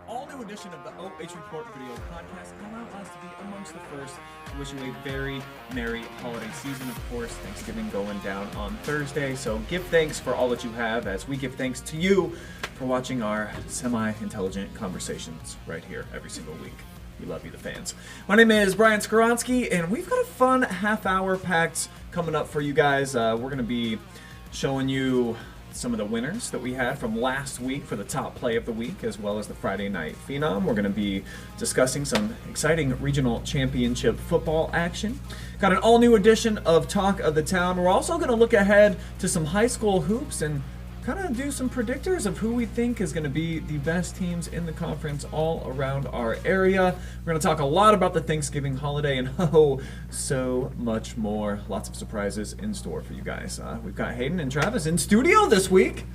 OH.Report video podcast. Allow us to be amongst the first to wish you a very merry holiday season. Of course, Thanksgiving going down on Thursday, so give thanks for all that you have as we give thanks to you for watching our semi-intelligent conversations right here every single week. We love you, the fans. My name is Brian Skoronsky, and we've got a fun half-hour packed coming up for you guys. We're going to be showing you some of the winners that we had from last week for the top play of the week, as well as the Friday night Phenom. We're going to be discussing some exciting regional championship football action. Got an all-new edition of Talk of the Town. We're also going to look ahead to some high school hoops and kind of do some predictors of who we think is going to be the best teams in the conference all around our area. We're going to talk a lot about the Thanksgiving holiday and so much more. Lots of surprises in store for you guys. We've got Hayden and Travis in studio this week.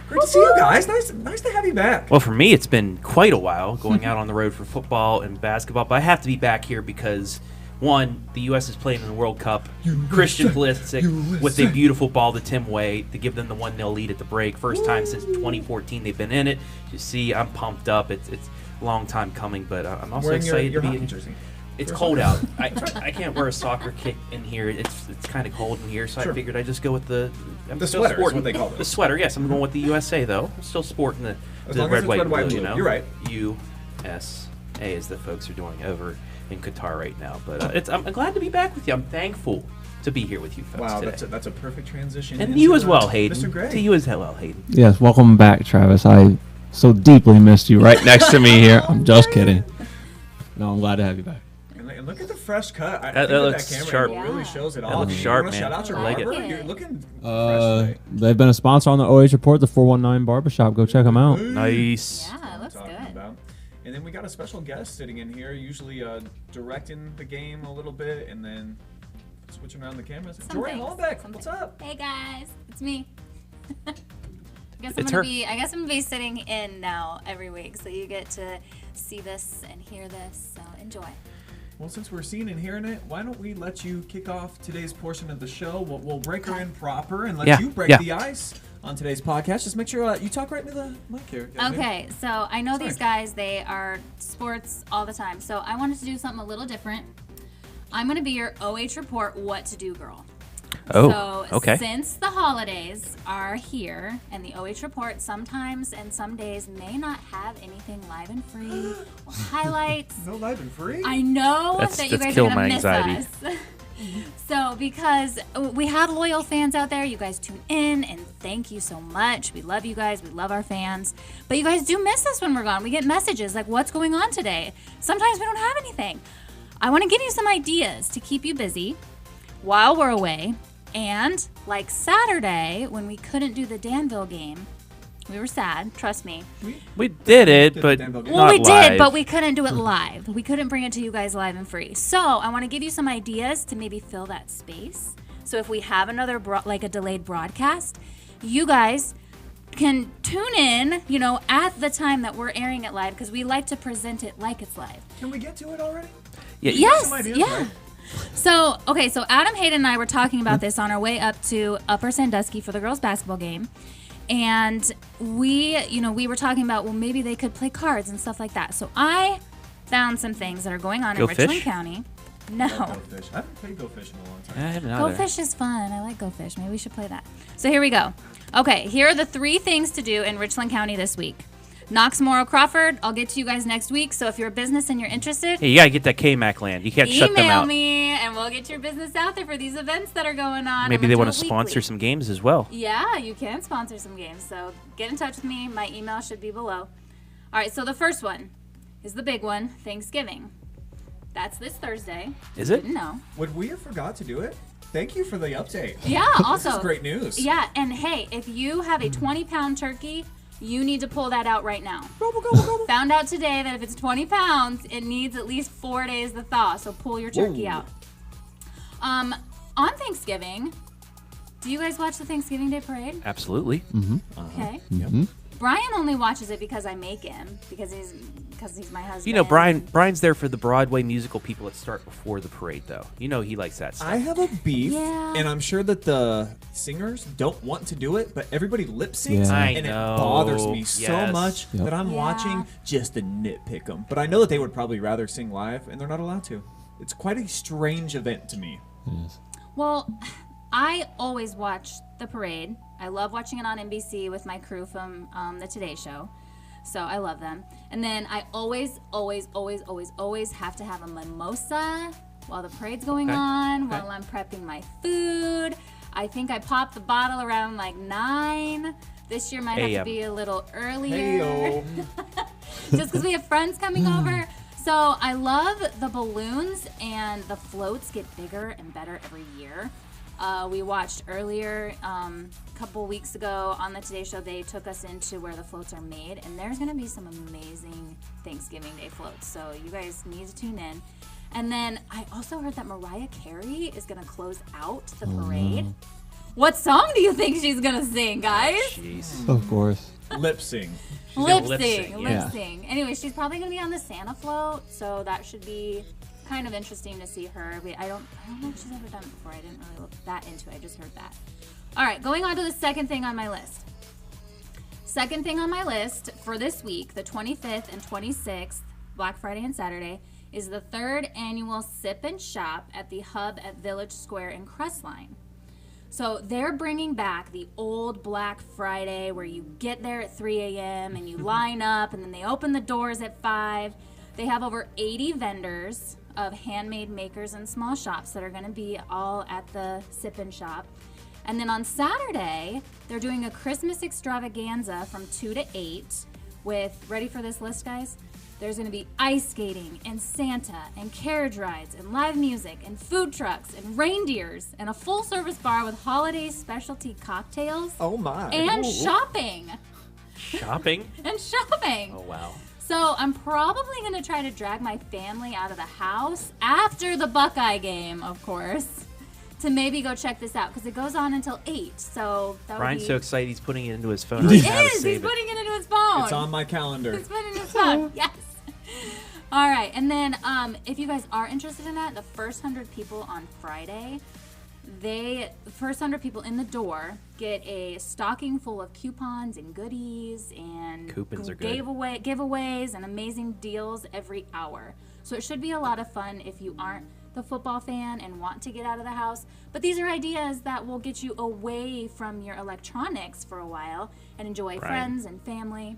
Great to see you guys. Nice to have you back. Well, for me, it's been quite a while going out on the road for football and basketball, but I have to be back here because one, the U.S. is playing in the World Cup. Christian Pulisic with a beautiful ball to Tim Way to give them the 1-0 lead at the break. First time since 2014 they've been in it. You see, I'm pumped up. It's a long time coming, but I'm also excited to be in. Jersey. It's cold out. I can't wear a soccer kit in here. It's kind of cold in here, so I figured I'd just go with the sweater. Is what they call it. The sweater. Yes, I'm going with the USA though. I'm still sporting the red, white, and blue. You know, you're right. USA as the folks are doing over in Qatar right now, but I'm glad to be back with you. I'm thankful to be here with you folks today. That's a perfect transition. And you as well, Hayden. Mr. Gray. To you as well, Hayden. Yes, welcome back, Travis. I so deeply missed you right next to me here. I'm just kidding. No, I'm glad to have you back. And look at the fresh cut. That looks camera sharp. Really shows it That off. looks sharp, man. Shout out your like barber. it. You're looking fresh today. They've been a sponsor on the OH Report, the 419 Barbershop. Go check them out. Nice. Yeah, it looks good. And then we got a special guest sitting in here, usually directing the game a little bit, and then switching around the cameras. Jordan Hollenbeck, what's up? Hey guys, it's me. I guess It's I'm her. gonna be sitting in now every week, so you get to see this and hear this. So enjoy. Well, since we're seeing and hearing it, why don't we let you kick off today's portion of the show? We'll break her in proper and let you break the ice on today's podcast. Just make sure you talk right into the mic here. Okay, so I know these guys, they are sports all the time. So I wanted to do something a little different. I'm going to be your OH Report What to Do girl. Oh, so okay. Since the holidays are here and the OH Report sometimes and some days may not have anything live and free or highlights. No live and free? I know that you guys are going to miss us. So because we have loyal fans out there, you guys tune in, and thank you so much. We love you guys. We love our fans. But you guys do miss us when we're gone. We get messages like, what's going on today? Sometimes we don't have anything. I want to give you some ideas to keep you busy while we're away. And like Saturday, when we couldn't do the Danville game, we were sad, trust me. We did it, but Well, we live. did, but we couldn't do it live. We couldn't bring it to you guys live and free. So I want to give you some ideas to maybe fill that space. So if we have another, like a delayed broadcast, you guys can tune in, at the time that we're airing it live, because we like to present it like it's live. Can we get to it already? Yeah, Yes, Some ideas, yeah. right? So Adam Hayden and I were talking about this on our way up to Upper Sandusky for the girls' basketball game. And we were talking about, well, maybe they could play cards and stuff like that. So I found some things that are going on in Richland County. No. Go Fish. I haven't played Go Fish in a long time. I haven't Go Fish is fun. I like Go Fish. Maybe we should play that. So here we go. Okay, here are the 3 things to do in Richland County this week. Knox, Morrow, Crawford. I'll get to you guys next week. So if you're a business and you're interested, hey, you gotta get that KMAC land. You can't shut them out. Email me and we'll get your business out there for these events that are going on. Maybe they want to sponsor some games as well. Yeah, you can sponsor some games. So get in touch with me. My email should be below. All right, so the first one is the big one, Thanksgiving. That's this Thursday. Is it? No. Would we have forgot to do it? Thank you for the update. Yeah, also. This is great news. Yeah, and hey, if you have a 20-pound turkey, you need to pull that out right now. Gobble, gobble, gobble. Found out today that if it's 20 pounds, it needs at least 4 days to thaw, so pull your turkey out. On Thanksgiving, do you guys watch the Thanksgiving Day Parade? Absolutely. Mm-hmm. Okay. Mm-hmm. Brian only watches it because I make him, because he's my husband. You know, Brian's there for the Broadway musical people that start before the parade, though. You know he likes that stuff. I have a beef, Yeah. and I'm sure that the singers don't want to do it, but everybody lip syncs, Yeah. and it bothers me so Yes. much that I'm watching just to nitpick them. But I know that they would probably rather sing live, and they're not allowed to. It's quite a strange event to me. Yes. Well, I always watch the parade. I love watching it on NBC with my crew from the Today Show. So I love them. And then I always have to have a mimosa while the parade's going on, while I'm prepping my food. I think I popped the bottle around like 9. This year might have to be a little earlier. Hey-o. Just because we have friends coming over. So I love the balloons, and the floats get bigger and better every year. We watched earlier, a couple weeks ago on the Today Show, they took us into where the floats are made, and there's going to be some amazing Thanksgiving Day floats, so you guys need to tune in. And then I also heard that Mariah Carey is going to close out the parade. What song do you think she's going to sing, guys? Jeez. Of course. Lip sync. Lip lip sync. sync, yeah. Anyway, she's probably going to be on the Santa float, so that should be kind of interesting to see her. I don't know if she's ever done it before. I didn't really look that into it. I just heard that. All right, going on to the second thing on my list. Second thing on my list for this week, the 25th and 26th, Black Friday and Saturday, is the 3rd annual Sip and Shop at the Hub at Village Square in Crestline. So they're bringing back the old Black Friday where you get there at 3 a.m. and you line up, and then they open the doors at 5. They have over 80 vendors of handmade makers and small shops that are going to be all at the Sip and Shop. And then on Saturday, they're doing a Christmas extravaganza from 2 to 8 with, ready for this list, guys? There's going to be ice skating and Santa and carriage rides and live music and food trucks and reindeers and a full-service bar with holiday specialty cocktails. Oh, my. And shopping. Shopping? And shopping. Oh, wow. So I'm probably going to try to drag my family out of the house after the Buckeye game, of course, to maybe go check this out because it goes on until 8. So that Brian's would be... so excited he's putting it into his phone. He right now to is. He's save it. putting it into his phone. It's on my calendar. He's putting it in his phone. Yes. All right. And then if you guys are interested in that, the first 100 people on Friday, the first 100 people in the door get a stocking full of coupons and goodies and Coupons are good. giveaways and amazing deals every hour. So it should be a lot of fun if you aren't the football fan and want to get out of the house. But these are ideas that will get you away from your electronics for a while and enjoy friends and family.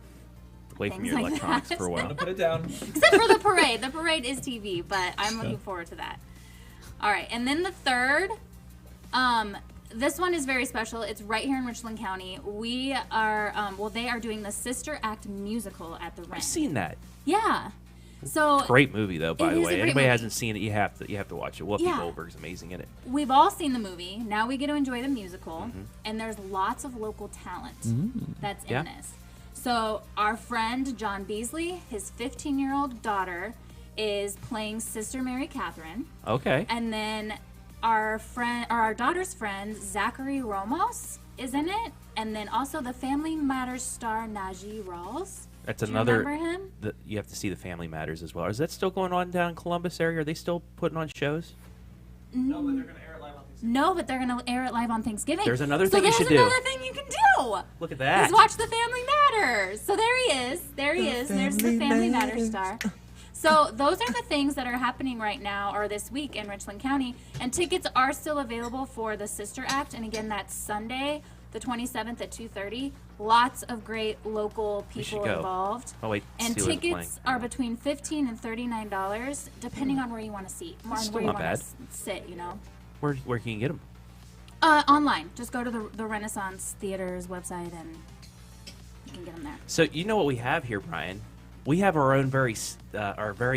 Away from things your like electronics that. for a I'm while. going to put it down. Except for the parade. The parade is TV, but I'm looking forward to that. All right, and then the third, this one is very special. It's right here in Richland County. We are, they are doing the Sister Act musical at the Rent. I've seen that. Yeah. So Great movie, though, by It the is a way. great Anybody movie. hasn't seen it, you have to watch it. Whoopi Yeah. Goldberg's amazing in it. we've all seen the movie. Now we get to enjoy the musical, and there's lots of local talent that's Yeah. in this. So our friend John Beasley, his 15-year-old daughter, is playing Sister Mary Catherine. Okay. And then our daughter's friend, Zachary Ramos, is in it. And then also the Family Matters star, Najee Rawls. That's Do you another. remember him? You have to see the Family Matters as well. Is that still going on down in Columbus area? Are they still putting on shows? No, but they're going to air it live on Thanksgiving. No, but they're going to air it live on Thanksgiving. There's another thing you should do. There's another thing you can do. Look at that. Is watch the Family Matters. So there he is. There he is. There's the Family Matters star. So those are the things that are happening right now or this week in Richland County. And tickets are still available for the Sister Act. And again, that's Sunday, the 27th at 2:30. Lots of great local people involved. Oh, wait. And tickets are between $15 and $39, depending on where you want to sit. Where you want to sit, you know. Where can you get them? Online. Just go to the Renaissance Theater's website and you can get them there. So you know what we have here, Brian? We have our own very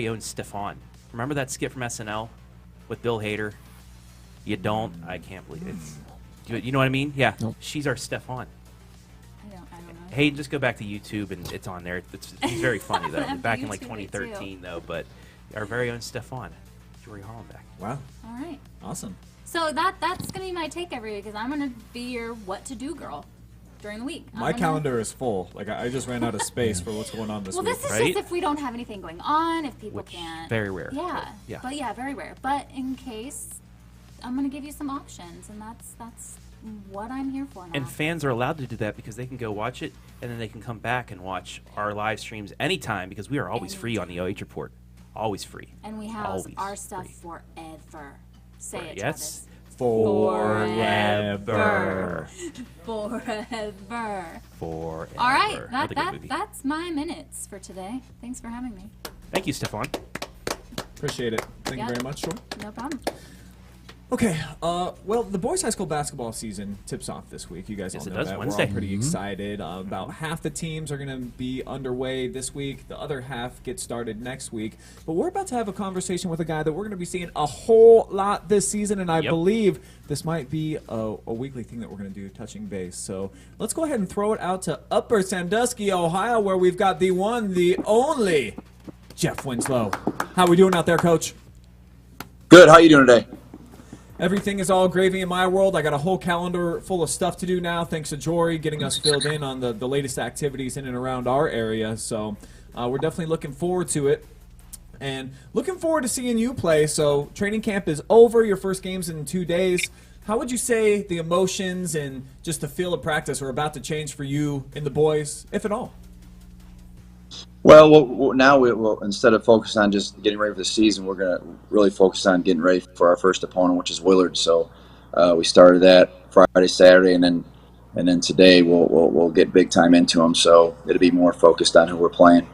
own Stefan. Remember that skit from SNL with Bill Hader? You don't? I can't believe it. You know what I mean? Yeah. Nope. She's our Stefan. I don't know. Hey, just go back to YouTube and it's on there. It's very funny though. Back in like 2013 though, but our very own Stefan, Jory Hollenbeck. Wow. All right. Awesome. So that's gonna be my take every week, because I'm gonna be your what to do girl during the week. My calendar is full. Like I just ran out of space for what's going on this week. Well, this is just if we don't have anything going on, if people can't. Very rare. Yeah. But yeah, very rare. But in case, I'm gonna give you some options, and that's what I'm here for now. And fans are allowed to do that because they can go watch it, and then they can come back and watch our live streams anytime, because we are always free on the OH Report. Always free. And we have our stuff forever. Say it, yes. Forever. Forever. All right, that's my minutes for today. Thanks for having me. Thank you, Stefan. Appreciate it. Thank you very much, Shore. No problem. Okay, well, the boys' high school basketball season tips off this week. You guys all know that. Wednesday. We're all pretty excited. About half the teams are going to be underway this week. The other half gets started next week. But we're about to have a conversation with a guy that we're going to be seeing a whole lot this season, and I believe this might be a weekly thing that we're going to do, touching base. So let's go ahead and throw it out to Upper Sandusky, Ohio, where we've got the one, the only Jeff Winslow. How we doing out there, Coach? Good. How you doing today? Everything is all gravy in my world. I got a whole calendar full of stuff to do now, thanks to Jory getting us filled in on the latest activities in and around our area. So we're definitely looking forward to it. And looking forward to seeing you play. So training camp is over. Your first game's in 2 days. How would you say the emotions and just the feel of practice are about to change for you and the boys, if at all? Well, now we'll instead of focusing on just getting ready for the season, we're going to really focus on getting ready for our first opponent, which is Willard. So we started that Friday, Saturday, and then today we'll get big time into them. So it'll be more focused on who we're playing.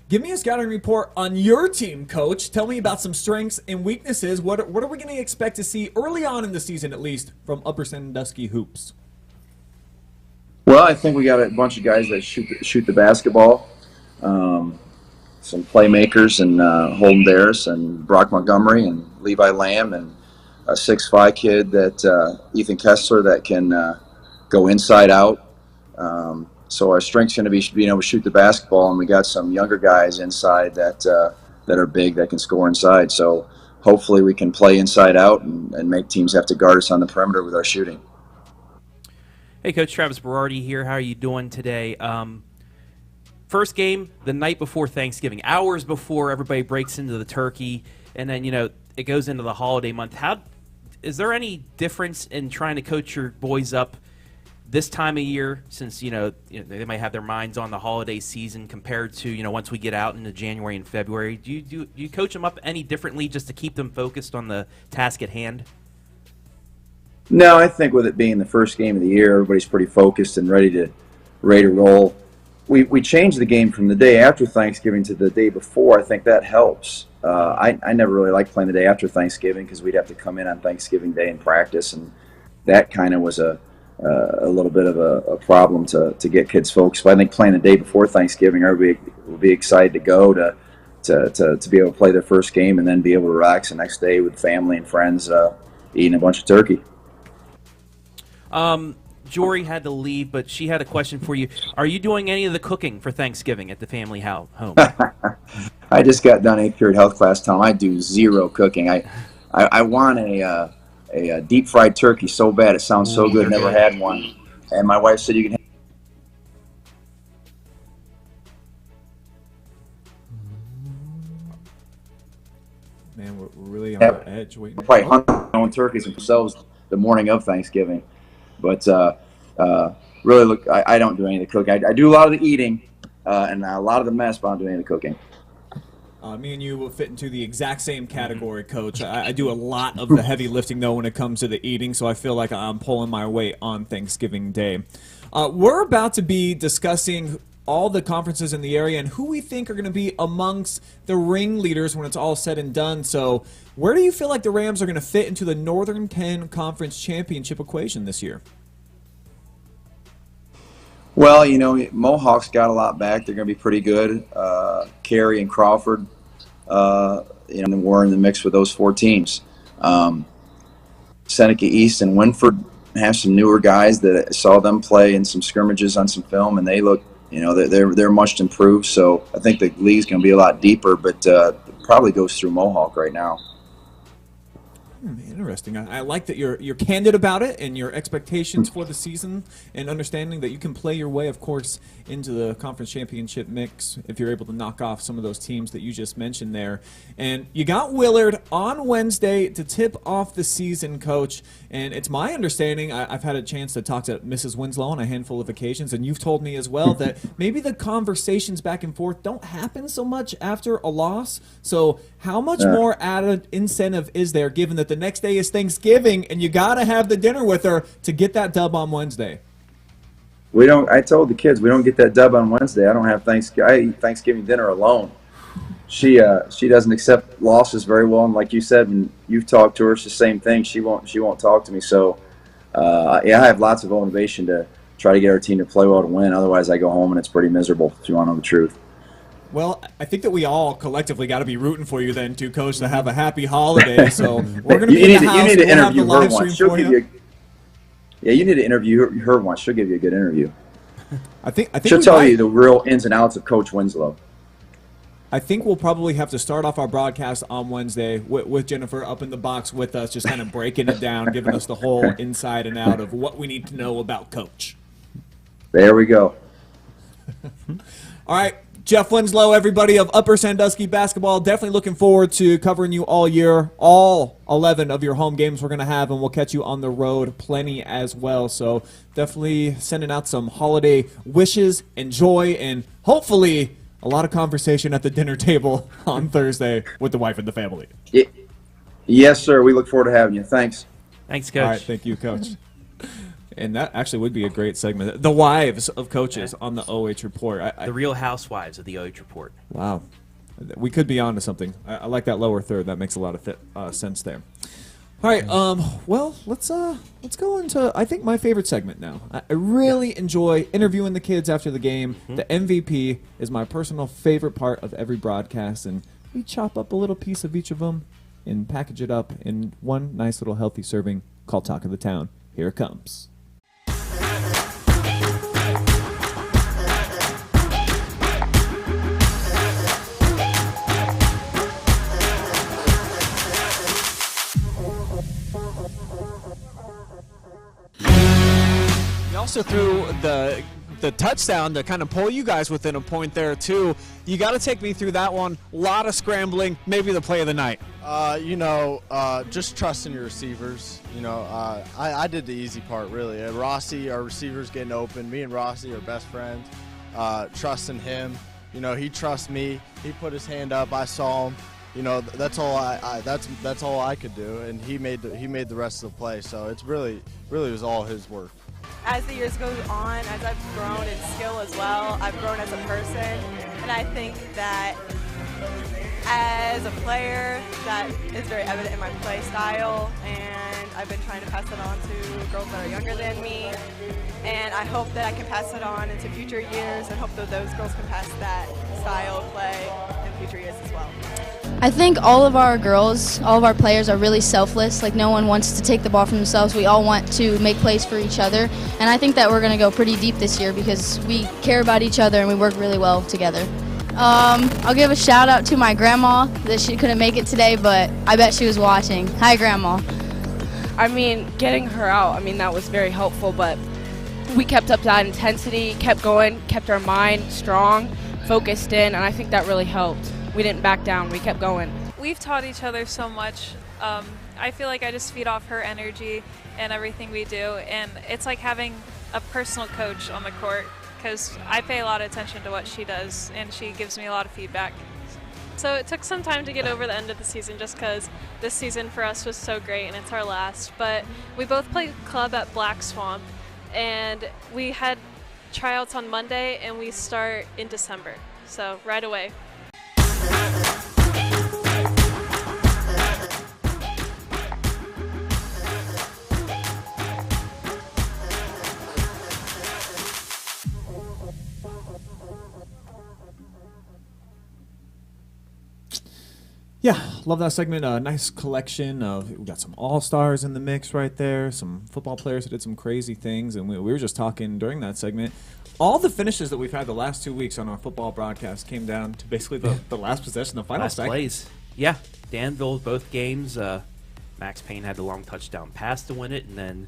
Give me a scouting report on your team, Coach. Tell me about some strengths and weaknesses. What are we going to expect to see early on in the season, at least, from Upper Sandusky Hoops? Well, I think we got a bunch of guys that shoot the basketball. Some playmakers and Holden Daris and Brock Montgomery and Levi Lamb and a 6'5" kid that Ethan Kessler that can go inside out. So our strength's going to be being able to shoot the basketball, and we got some younger guys inside that are big that can score inside. So hopefully we can play inside out and make teams have to guard us on the perimeter with our shooting. Hey, Coach Travis Berardi here. How are you doing today? First game the night before Thanksgiving, hours before everybody breaks into the turkey, and then it goes into the holiday month. Is there any difference in trying to coach your boys up this time of year, since they might have their minds on the holiday season compared to once we get out into January and February? Do you coach them up any differently just to keep them focused on the task at hand? No, I think with it being the first game of the year, everybody's pretty focused and ready to roll. We changed the game from the day after Thanksgiving to the day before. I think that helps. I never really liked playing the day after Thanksgiving because we'd have to come in on Thanksgiving Day and practice, and that kind of was a little bit of a problem to get kids focused. But I think playing the day before Thanksgiving, everybody will be excited to go to be able to play their first game and then be able to relax the next day with family and friends eating a bunch of turkey. Jory had to leave, but she had a question for you. Are you doing any of the cooking for Thanksgiving at the family home? I just got done 8th period health class, Tom. I do zero cooking. I want a deep fried turkey so bad. It sounds so good. Never had one. And my wife said you can. Man, we're really on the edge. edge. Waiting. Probably hunt their own turkeys themselves the morning of Thanksgiving. But really, look, I don't do any of the cooking. I do a lot of the eating and a lot of the mess, but I don't do any of the cooking. Me and you will fit into the exact same category, Coach. I do a lot of the heavy lifting, though, when it comes to the eating, so I feel like I'm pulling my weight on Thanksgiving Day. We're about to be discussing all the conferences in the area and who we think are going to be amongst the ringleaders when it's all said and done. So where do you feel like the Rams are going to fit into the Northern 10 Conference Championship equation this year? Well, Mohawk's got a lot back. They're going to be pretty good. Carey and Crawford, and we're in the mix with those 4 teams. Seneca East and Winford have some newer guys that I saw them play in some scrimmages on some film, and they look, they're much improved. So I think the league's going to be a lot deeper, but it probably goes through Mohawk right now. Interesting. I like that you're candid about it and your expectations for the season, and understanding that you can play your way, of course, into the conference championship mix if you're able to knock off some of those teams that you just mentioned there. And you got Willard on Wednesday to tip off the season, Coach. And it's my understanding, I've had a chance to talk to Mrs. Winslow on a handful of occasions, and you've told me as well that maybe the conversations back and forth don't happen so much after a loss. So how much more added incentive is there, given that the next day is Thanksgiving and you got to have the dinner with her to get that dub on Wednesday? I told the kids we don't get that dub on Wednesday. I don't have Thanksgiving. I eat Thanksgiving dinner alone. She doesn't accept losses very well, and like you said, and you've talked to her, it's the same thing. She won't talk to me. So I have lots of motivation to try to get our team to play well to win. Otherwise, I go home and it's pretty miserable, if you want to know the truth. Well, I think that we all collectively got to be rooting for you then, too, Coach, to have a happy holiday. So we're going to be in the house. You need to interview her once. You need to interview her once. She'll give you a good interview. I think she'll tell you the real ins and outs of Coach Winslow. I think we'll probably have to start off our broadcast on Wednesday with Jennifer up in the box with us, just kind of breaking it down, giving us the whole inside and out of what we need to know about Coach. There we go. All right. Jeff Winslow, everybody of Upper Sandusky basketball, definitely looking forward to covering you all year. All 11 of your home games we're going to have, and we'll catch you on the road plenty as well. So definitely sending out some holiday wishes and joy, and hopefully a lot of conversation at the dinner table on Thursday with the wife and the family. Yes, sir. We look forward to having you. Thanks. Thanks, Coach. All right, thank you, Coach. And that actually would be a great segment. The wives of coaches on the OH Report. The real housewives of the OH Report. Wow. We could be on to something. I like that lower third. That makes a lot of sense there. All right. Well, let's go into, I think, my favorite segment now. I really enjoy interviewing the kids after the game. Mm-hmm. The MVP is my personal favorite part of every broadcast, and we chop up a little piece of each of them and package it up in one nice little healthy serving called Talk of the Town. Here it comes. Also threw the touchdown to kind of pull you guys within a point there too. You got to take me through that one. A lot of scrambling, maybe the play of the night. Just trusting your receivers. I did the easy part really. Rossi, our receivers getting open. Me and Rossi are best friends. Trusting him. He trusts me. He put his hand up. I saw him. That's all that's all I could do, and he made the rest of the play. So it's really was all his work. As the years go on, as I've grown in skill as well, I've grown as a person, and I think that as a player, that is very evident in my play style, and I've been trying to pass it on to girls that are younger than me, and I hope that I can pass it on into future years, and hope that those girls can pass that style of play in future years as well. I think all of our girls, all of our players are really selfless. Like, no one wants to take the ball from themselves. We all want to make plays for each other. And I think that we're going to go pretty deep this year because we care about each other and we work really well together. I'll give a shout out to my grandma that she couldn't make it today, but I bet she was watching. Hi, Grandma. Getting her out, that was very helpful, but we kept up that intensity, kept going, kept our mind strong, focused in, and I think that really helped. We didn't back down. We kept going. We've taught each other so much I feel like I just feed off her energy and everything we do, and it's like having a personal coach on the court because I pay a lot of attention to what she does, and she gives me a lot of feedback. So it took some time to get over the end of the season just because this season for us was so great and it's our last. But we both played club at Black Swamp, and we had tryouts on Monday, and we start in December. So right away. Yeah, love that segment. Nice collection of, we got some all-stars in the mix right there, some football players that did some crazy things, and we were just talking during that segment. All the finishes that we've had the last 2 weeks on our football broadcast came down to basically the last possession, the final second. Plays. Yeah, Danville, both games. Max Payne had the long touchdown pass to win it, and then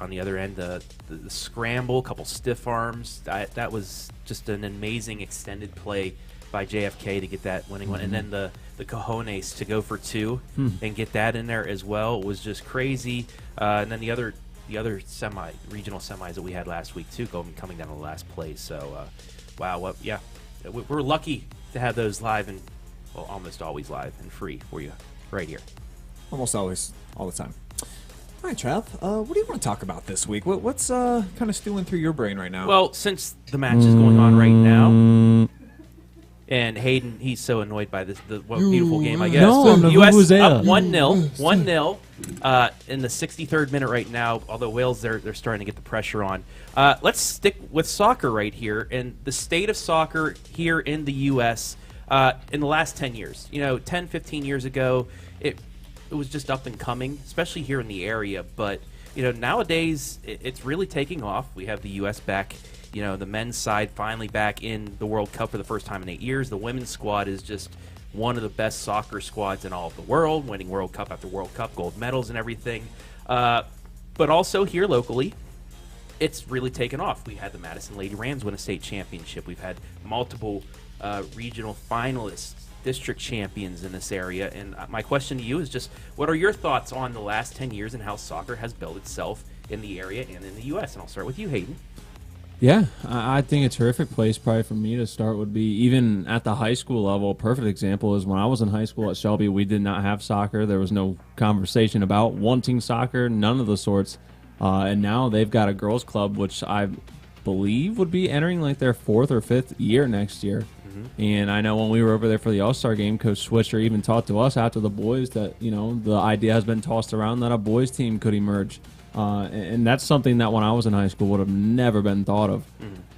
on the other end, the scramble, a couple stiff arms. That was just an amazing extended play by JFK to get that winning one, and then the cojones to go for two and get that in there as well was just crazy. And then the other regional semis that we had last week too, coming down to the last place. So wow, we're lucky to have those live and almost always live and free for you right here. Almost always, all the time. All right, Trav, what do you want to talk about this week? What's kind of stewing through your brain right now? Well, since the match is going on right now, and Hayden, he's so annoyed by this beautiful game, I guess. No, so U.S. up 1-0 in the 63rd minute right now, although Wales, they're starting to get the pressure on. Let's stick with soccer right here, and the state of soccer here in the U.S. In the last 10 years. 10, 15 years ago, it was just up and coming, especially here in the area. But, nowadays, it's really taking off. We have the U.S. back. The men's side finally back in the World Cup for the first time in 8 years. The women's squad is just one of the best soccer squads in all of the world, winning World Cup after World Cup, gold medals and everything. But also here locally, it's really taken off. We had the Madison Lady Rams win a state championship. We've had multiple regional finalists, district champions in this area. And my question to you is just, what are your thoughts on the last 10 years and how soccer has built itself in the area and in the U.S.? And I'll start with you, Hayden. Yeah, I think a terrific place probably for me to start would be even at the high school level. A perfect example is when I was in high school at Shelby, we did not have soccer. There was no conversation about wanting soccer, none of the sorts. And now they've got a girls' club, which I believe would be entering like their 4th or 5th year next year. And I know when we were over there for the All-Star game, Coach Swisher even talked to us after the boys that, the idea has been tossed around that a boys' team could emerge. And that's something that when I was in high school would have never been thought of.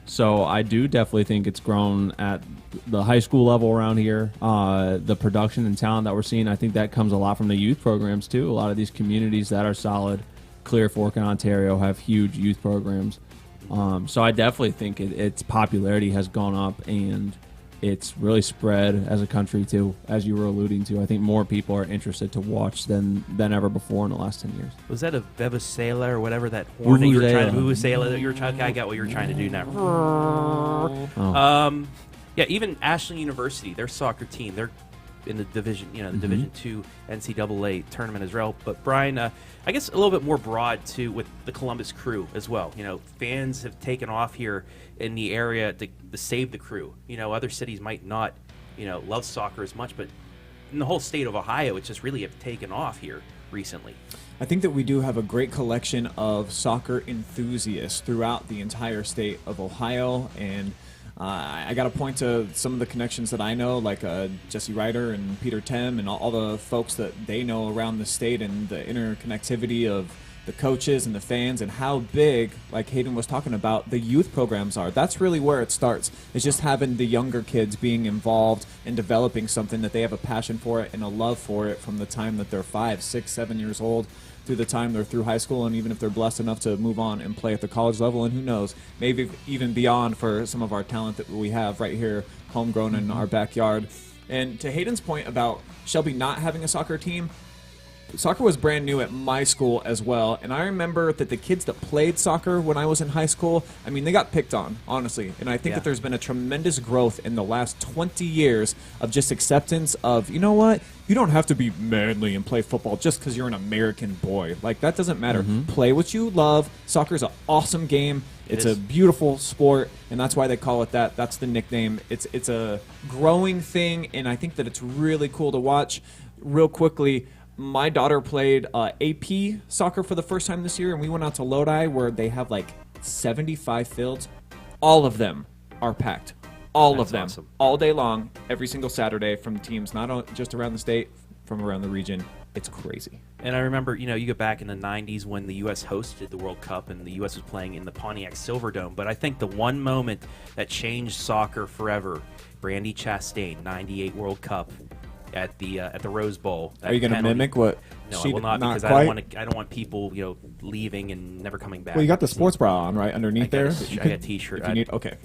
So I do definitely think it's grown at the high school level around here. The production and talent that we're seeing, I think that comes a lot from the youth programs too. A lot of these communities that are solid, Clear Fork and Ontario, have huge youth programs. So I definitely think its popularity has gone up, and it's really spread as a country too, as you were alluding to. I think more people are interested to watch than ever before in the last 10 years. Was that a Vuvuzela or whatever that horn that you were trying to Vuvuzela that you were trying? I got what you were trying to do now. Yeah, even Ashland University, their soccer team, they're in the division, the Division II NCAA tournament as well. But Brian, I guess a little bit more broad too with the Columbus Crew as well. Fans have taken off here in the area to save the Crew. Other cities might not, love soccer as much, but in the whole state of Ohio, it's just really have taken off here recently. I think that we do have a great collection of soccer enthusiasts throughout the entire state of Ohio, and I got to point to some of the connections that I know, like Jesse Ryder and Peter Tem and all the folks that they know around the state, and the interconnectivity of the coaches and the fans, and how big, like Hayden was talking about, the youth programs are. That's really where it starts. It's just having the younger kids being involved in developing something that they have a passion for it and a love for it from the time that they're 5, 6, 7 years old through the time they're through high school, and even if they're blessed enough to move on and play at the college level, and who knows, maybe even beyond for some of our talent that we have right here, homegrown in our backyard. And to Hayden's point about Shelby not having a soccer team, soccer was brand new at my school as well, and I remember that the kids that played soccer when I was in high school, I mean, they got picked on, honestly, and I think that there's been a tremendous growth in the last 20 years of just acceptance of, you know what, you don't have to be manly and play football just because you're an American boy. Like, that doesn't matter. Play what you love. Soccer's an awesome game. It's a beautiful sport, and that's why they call it that. That's the nickname. It's a growing thing, and I think that it's really cool to watch. Real quickly, my daughter played AP soccer for the first time this year, and we went out to Lodi where they have like 75 fields. All of them are packed. All of them. Awesome. All day long, every single Saturday from teams, not just around the state, from around the region. It's crazy. And I remember, you go back in the 90s when the U.S. hosted the World Cup and the U.S. was playing in the Pontiac Silverdome. But I think the one moment that changed soccer forever, Brandi Chastain, 98 World Cup at the Rose Bowl. Are you going to mimic what? No, I will not, because I don't want people, leaving and never coming back. Well, you got the sports bra on, right, underneath there? I got a T-shirt. Okay.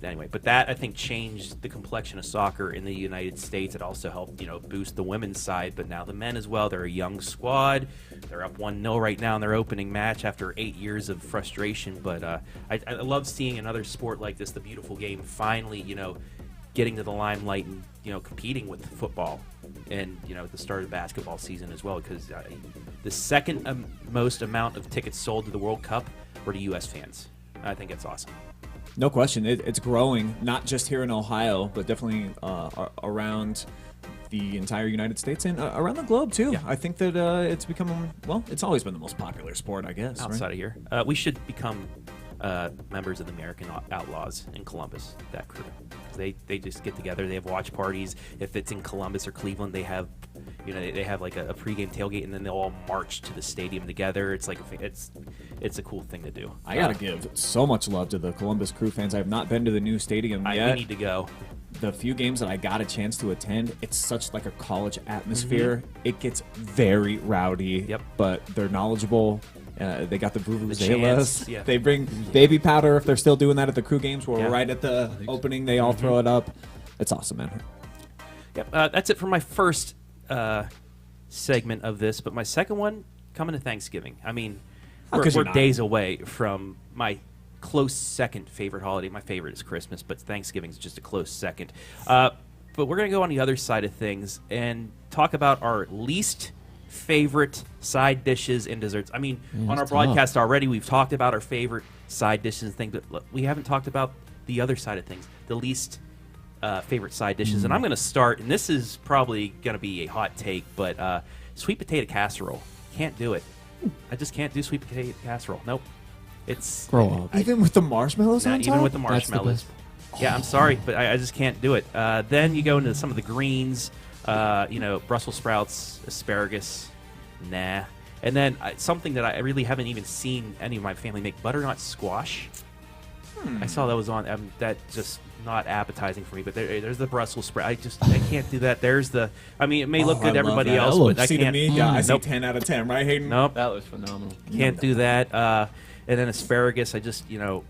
Anyway, but that, I think, changed the complexion of soccer in the United States. It also helped, boost the women's side, but now the men as well. They're a young squad. They're up 1-0 right now in their opening match after 8 years of frustration. But I love seeing another sport like this, the beautiful game, finally, getting to the limelight and competing with football and at the start of basketball season as well, because the second most amount of tickets sold to the World Cup were to U.S. fans. I think it's awesome. No question. It's growing, not just here in Ohio, but definitely around the entire United States and around the globe, too. Yeah. I think that it's become, it's always been the most popular sport, I guess. Outside of here. We should become members of the American Outlaws in Columbus, that crew. They just get together. They have watch parties. If it's in Columbus or Cleveland, they have they have like a pregame tailgate, and then they'll all march to the stadium together. It's like it's a cool thing to do. I gotta give so much love to the Columbus Crew fans. I have not been to the new stadium yet. We need to go. The few games that I got a chance to attend, it's such like a college atmosphere. It gets very rowdy, but they're knowledgeable. They got the vuvuzelas. Yeah. They bring baby powder if they're still doing that at the crew games where we're right at the opening. They all throw it up. It's awesome, man. Yep. That's it for my first segment of this. But my second one, coming to Thanksgiving. I mean, we're days away from my close second favorite holiday. My favorite is Christmas, but Thanksgiving is just a close second. But we're going to go on the other side of things and talk about our least favorite side dishes and desserts. I mean, on our broadcast already, we've talked about our favorite side dishes and things, but we haven't talked about the other side of things, the least favorite side dishes. And I'm going to start, and this is probably going to be a hot take, but sweet potato casserole. Can't do it. I just can't do sweet potato casserole. Nope. It's grow up. Even with the marshmallows on top? Even with the marshmallows. Yeah, I'm sorry, but I just can't do it. Then you go into some of the greens. Brussels sprouts, asparagus, nah. And then something that I really haven't even seen any of my family make, butternut squash. I saw that was on. That just not appetizing for me. But there's the Brussels sprout. I can't do that. There's the. I mean, it may look good to everybody else, but I can't. I see 10 out of 10, right, Hayden? Nope. That was phenomenal. Can't do that. And then asparagus, I just nope.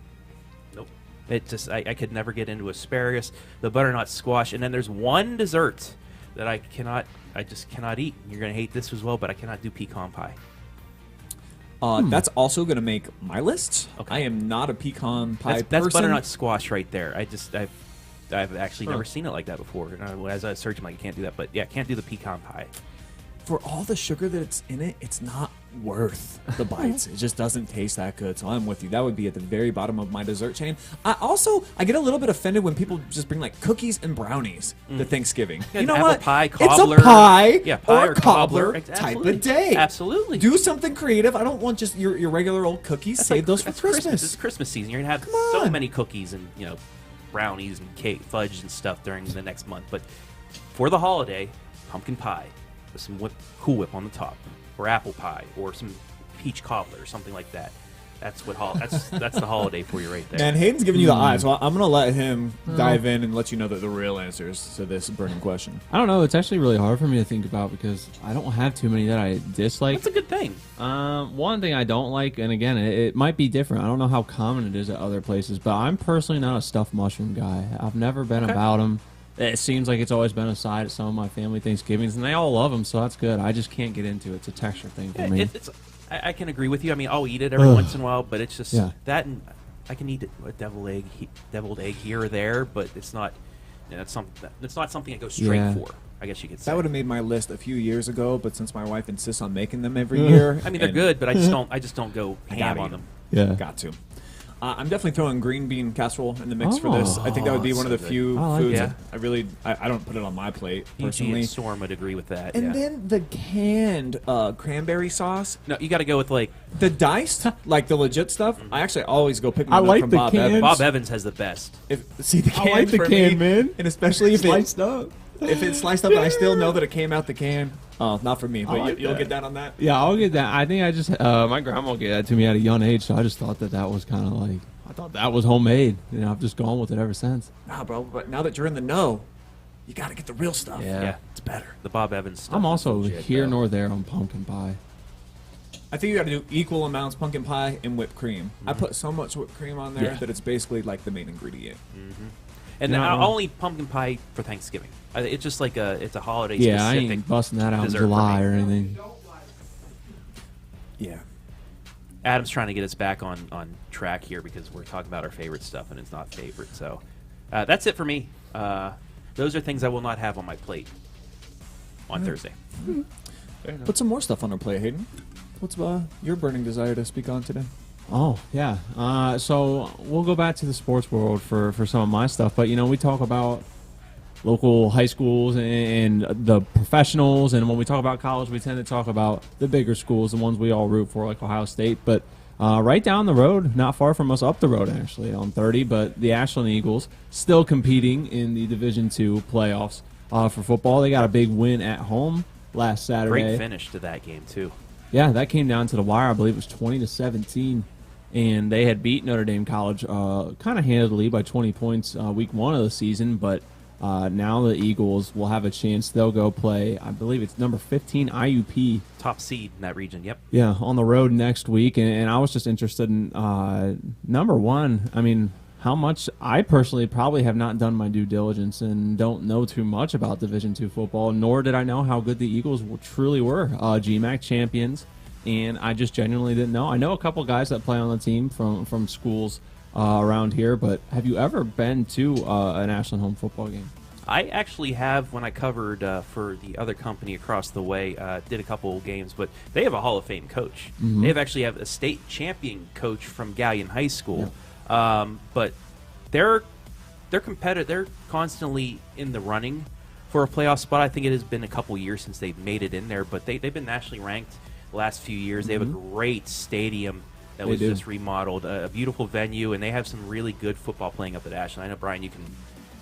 It just I could never get into asparagus. The butternut squash, and then there's one dessert that I just cannot eat. You're going to hate this as well, but I cannot do pecan pie. That's also going to make my list. Okay. I am not a pecan pie person. That's butternut squash right there. I've actually never seen it like that before. As I search, I'm like, I can't do that. But yeah, can't do the pecan pie. For all the sugar that's in it, it's not worth the bites. It just doesn't taste that good. So I'm with you. That would be at the very bottom of my dessert chain. I get a little bit offended when people just bring like cookies and brownies to Thanksgiving. Yeah, you know apple what? pie, cobbler. It's a pie, pie or cobbler type of day. Absolutely. Do something creative. I don't want just your regular old cookies. Save those for Christmas. It's Christmas season. You're going to have so many cookies and brownies and cake, fudge and stuff during the next month. But for the holiday, pumpkin pie with some Cool Whip on the top, or apple pie, or some peach cobbler, or something like that. That's that's the holiday for you right there. Man, Hayden's giving you the eyes. Well, I'm gonna let him dive in and let you know the real answers to this burning question. I don't know. It's actually really hard for me to think about because I don't have too many that I dislike. That's a good thing. One thing I don't like, and again, it might be different. I don't know how common it is at other places, but I'm personally not a stuffed mushroom guy. I've never been about them. it seems like it's always been a side at some of my family Thanksgivings, and they all love them, so that's good. I just can't get into it. It's a texture thing for me. I can agree with you. I mean, I'll eat it every once in a while, but it's just that, and I can eat a deviled egg here or there, but it's not. It's not something I go straight for. I guess you could say that would have made my list a few years ago, but since my wife insists on making them every year, I mean they're good, but I just don't go ham on them. Yeah, got to. I'm definitely throwing green bean casserole in the mix for this. I think that would be one of the few foods that I don't put it on my plate personally. and Storm would agree with that. And then the canned cranberry sauce. No, you got to go with like the diced, like the legit stuff. I actually always go pick them up from Bob Evans. Bob Evans has the best. The cans I like the can, man, and especially if sliced up. If it's sliced up and I still know that it came out the can, not for me. But like you'll get that on that. Yeah, I'll get that. I think I just my grandma gave that to me at a young age, so I just thought that was kind of like. I thought that was homemade. I've just gone with it ever since. Nah, bro, but now that you're in the know, you got to get the real stuff. Yeah, it's better. The Bob Evans stuff. I'm also here nor there on pumpkin pie. I think you got to do equal amounts pumpkin pie and whipped cream. I put so much whipped cream on there that it's basically like the main ingredient. And I'll eat pumpkin pie for Thanksgiving. It's just like it's a holiday specific. Yeah, I ain't busting that out in July or anything. Yeah. Adam's trying to get us back on track here because we're talking about our favorite stuff and it's not favorite. So that's it for me. Those are things I will not have on my plate on Thursday. Put some more stuff on our plate, Hayden. What's your burning desire to speak on today? Oh, yeah. So we'll go back to the sports world for some of my stuff. But, we talk about local high schools and the professionals, and when we talk about college, we tend to talk about the bigger schools, the ones we all root for, like Ohio State. But right down the road, not far from us, up the road actually, on 30, but the Ashland Eagles still competing in the Division II playoffs for football. They got a big win at home last Saturday. Great finish to that game, too. Yeah, that came down to the wire. I believe it was 20-17. And they had beat Notre Dame College kind of handedly by 20 points week one of the season, but now the Eagles will have a chance. They'll go play, I believe it's number 15 IUP. Top seed in that region, yep. Yeah, on the road next week. And I was just interested in, number one, I mean, how much I personally probably have not done my due diligence and don't know too much about Division II football, nor did I know how good the Eagles truly were. GMAC champions. And I just genuinely didn't know. I know a couple guys that play on the team from schools around here, but have you ever been to an Ashland home football game? I actually have when I covered for the other company across the way, did a couple games, but they have a Hall of Fame coach. Mm-hmm. They actually have a state champion coach from Gallion High School. Yeah. But they're competitive. They're constantly in the running for a playoff spot. I think it has been a couple years since they've made it in there, but they've been nationally ranked last few years. They have a great stadium that was just remodeled, a beautiful venue, and they have some really good football playing up at Ashland. I know, Brian, you can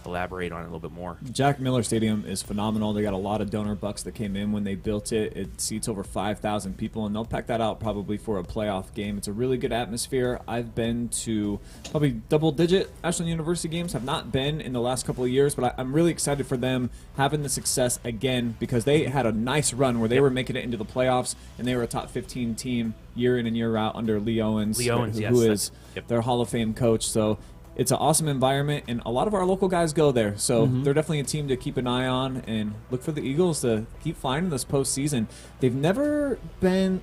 elaborate on it a little bit more. Jack Miller Stadium is phenomenal. They got a lot of donor bucks that came in when they built it. It seats over 5,000 people, and they'll pack that out probably for a playoff game. It's a really good atmosphere. I've been to probably double-digit Ashland University games. Have not been in the last couple of years, but I'm really excited for them having the success again because they had a nice run where they were making it into the playoffs, and they were a top 15 team year in and year out under Lee Owens, who is their Hall of Fame coach. So it's an awesome environment, and a lot of our local guys go there. So they're definitely a team to keep an eye on and look for the Eagles to keep flying in this postseason. They've never been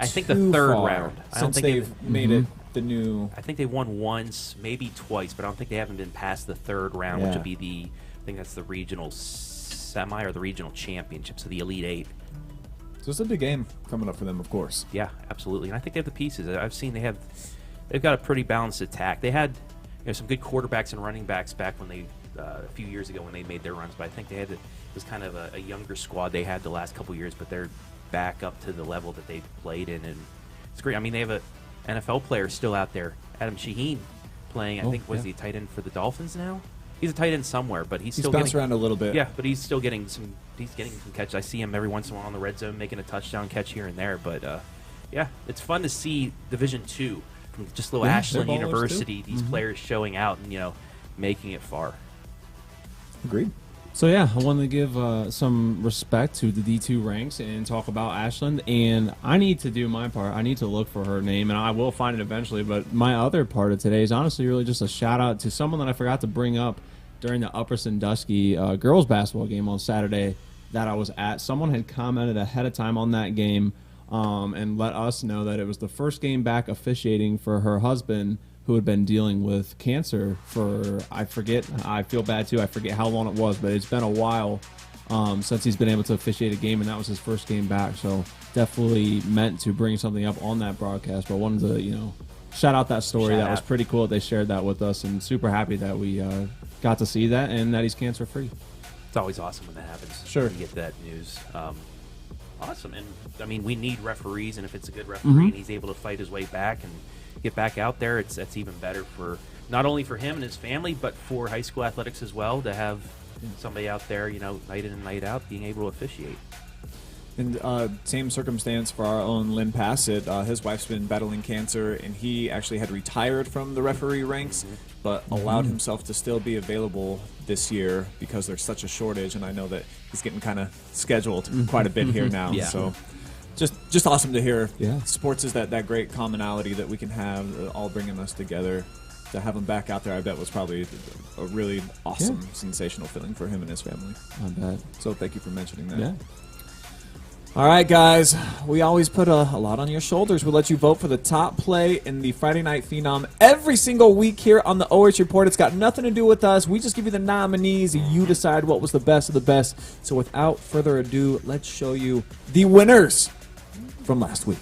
I think the third round. Since they've made it the new... I think they won once, maybe twice, but I don't think they haven't been past the third round, which would be I think that's the regional semi or the regional championship, so the Elite Eight. So it's a big game coming up for them, of course. Yeah, absolutely. And I think they have the pieces. I've seen they've got a pretty balanced attack. They had some good quarterbacks and running backs back when they a few years ago when they made their runs, but I think it was kind of a younger squad they had the last couple years, but they're back up to the level that they played in, and it's great. I mean, they have a NFL player still out there, Adam Shaheen, playing. I think was he a tight end for the Dolphins now? He's a tight end somewhere, but he's still bounced around a little bit. Yeah, but he's still getting some. He's getting some catches. I see him every once in a while on the red zone making a touchdown catch here and there. But yeah, it's fun to see Division II from just little Ashland University. These players showing out and making it far. Agreed. So yeah, I wanted to give some respect to the D2 ranks and talk about Ashland, and I need to do my part. I need to look for her name, and I will find it eventually, but my other part of today is honestly really just a shout out to someone that I forgot to bring up during the Upper Sandusky girls basketball game on Saturday that I was at, someone had commented ahead of time on that game and let us know that it was the first game back officiating for her husband, who had been dealing with cancer for, I feel bad too, I forget how long it was, but it's been a while since he's been able to officiate a game, and that was his first game back. So definitely meant to bring something up on that broadcast, but wanted to, shout out that story. That was pretty cool that they shared that with us, and super happy that we got to see that and that he's cancer free. It's always awesome when that happens. Sure. When you get that news. Awesome. And, I mean, we need referees, and if it's a good referee and he's able to fight his way back and get back out there, that's even better for not only for him and his family, but for high school athletics as well, to have somebody out there, night in and night out, being able to officiate. And same circumstance for our own Lynn Passett. His wife's been battling cancer, and he actually had retired from the referee ranks, but allowed himself to still be available this year because there's such a shortage, and I know that he's getting kind of scheduled quite a bit here now. Yeah. So just awesome to hear. Yeah. Sports is that great commonality that we can have, all bringing us together. To have him back out there, I bet was probably a really awesome, sensational feeling for him and his family. I bet. So thank you for mentioning that. Yeah. All right, guys. We always put a lot on your shoulders. We let you vote for the top play in the Friday Night Phenom every single week here on the OH Report. It's got nothing to do with us. We just give you the nominees. You decide what was the best of the best. So without further ado, let's show you the winners from last week.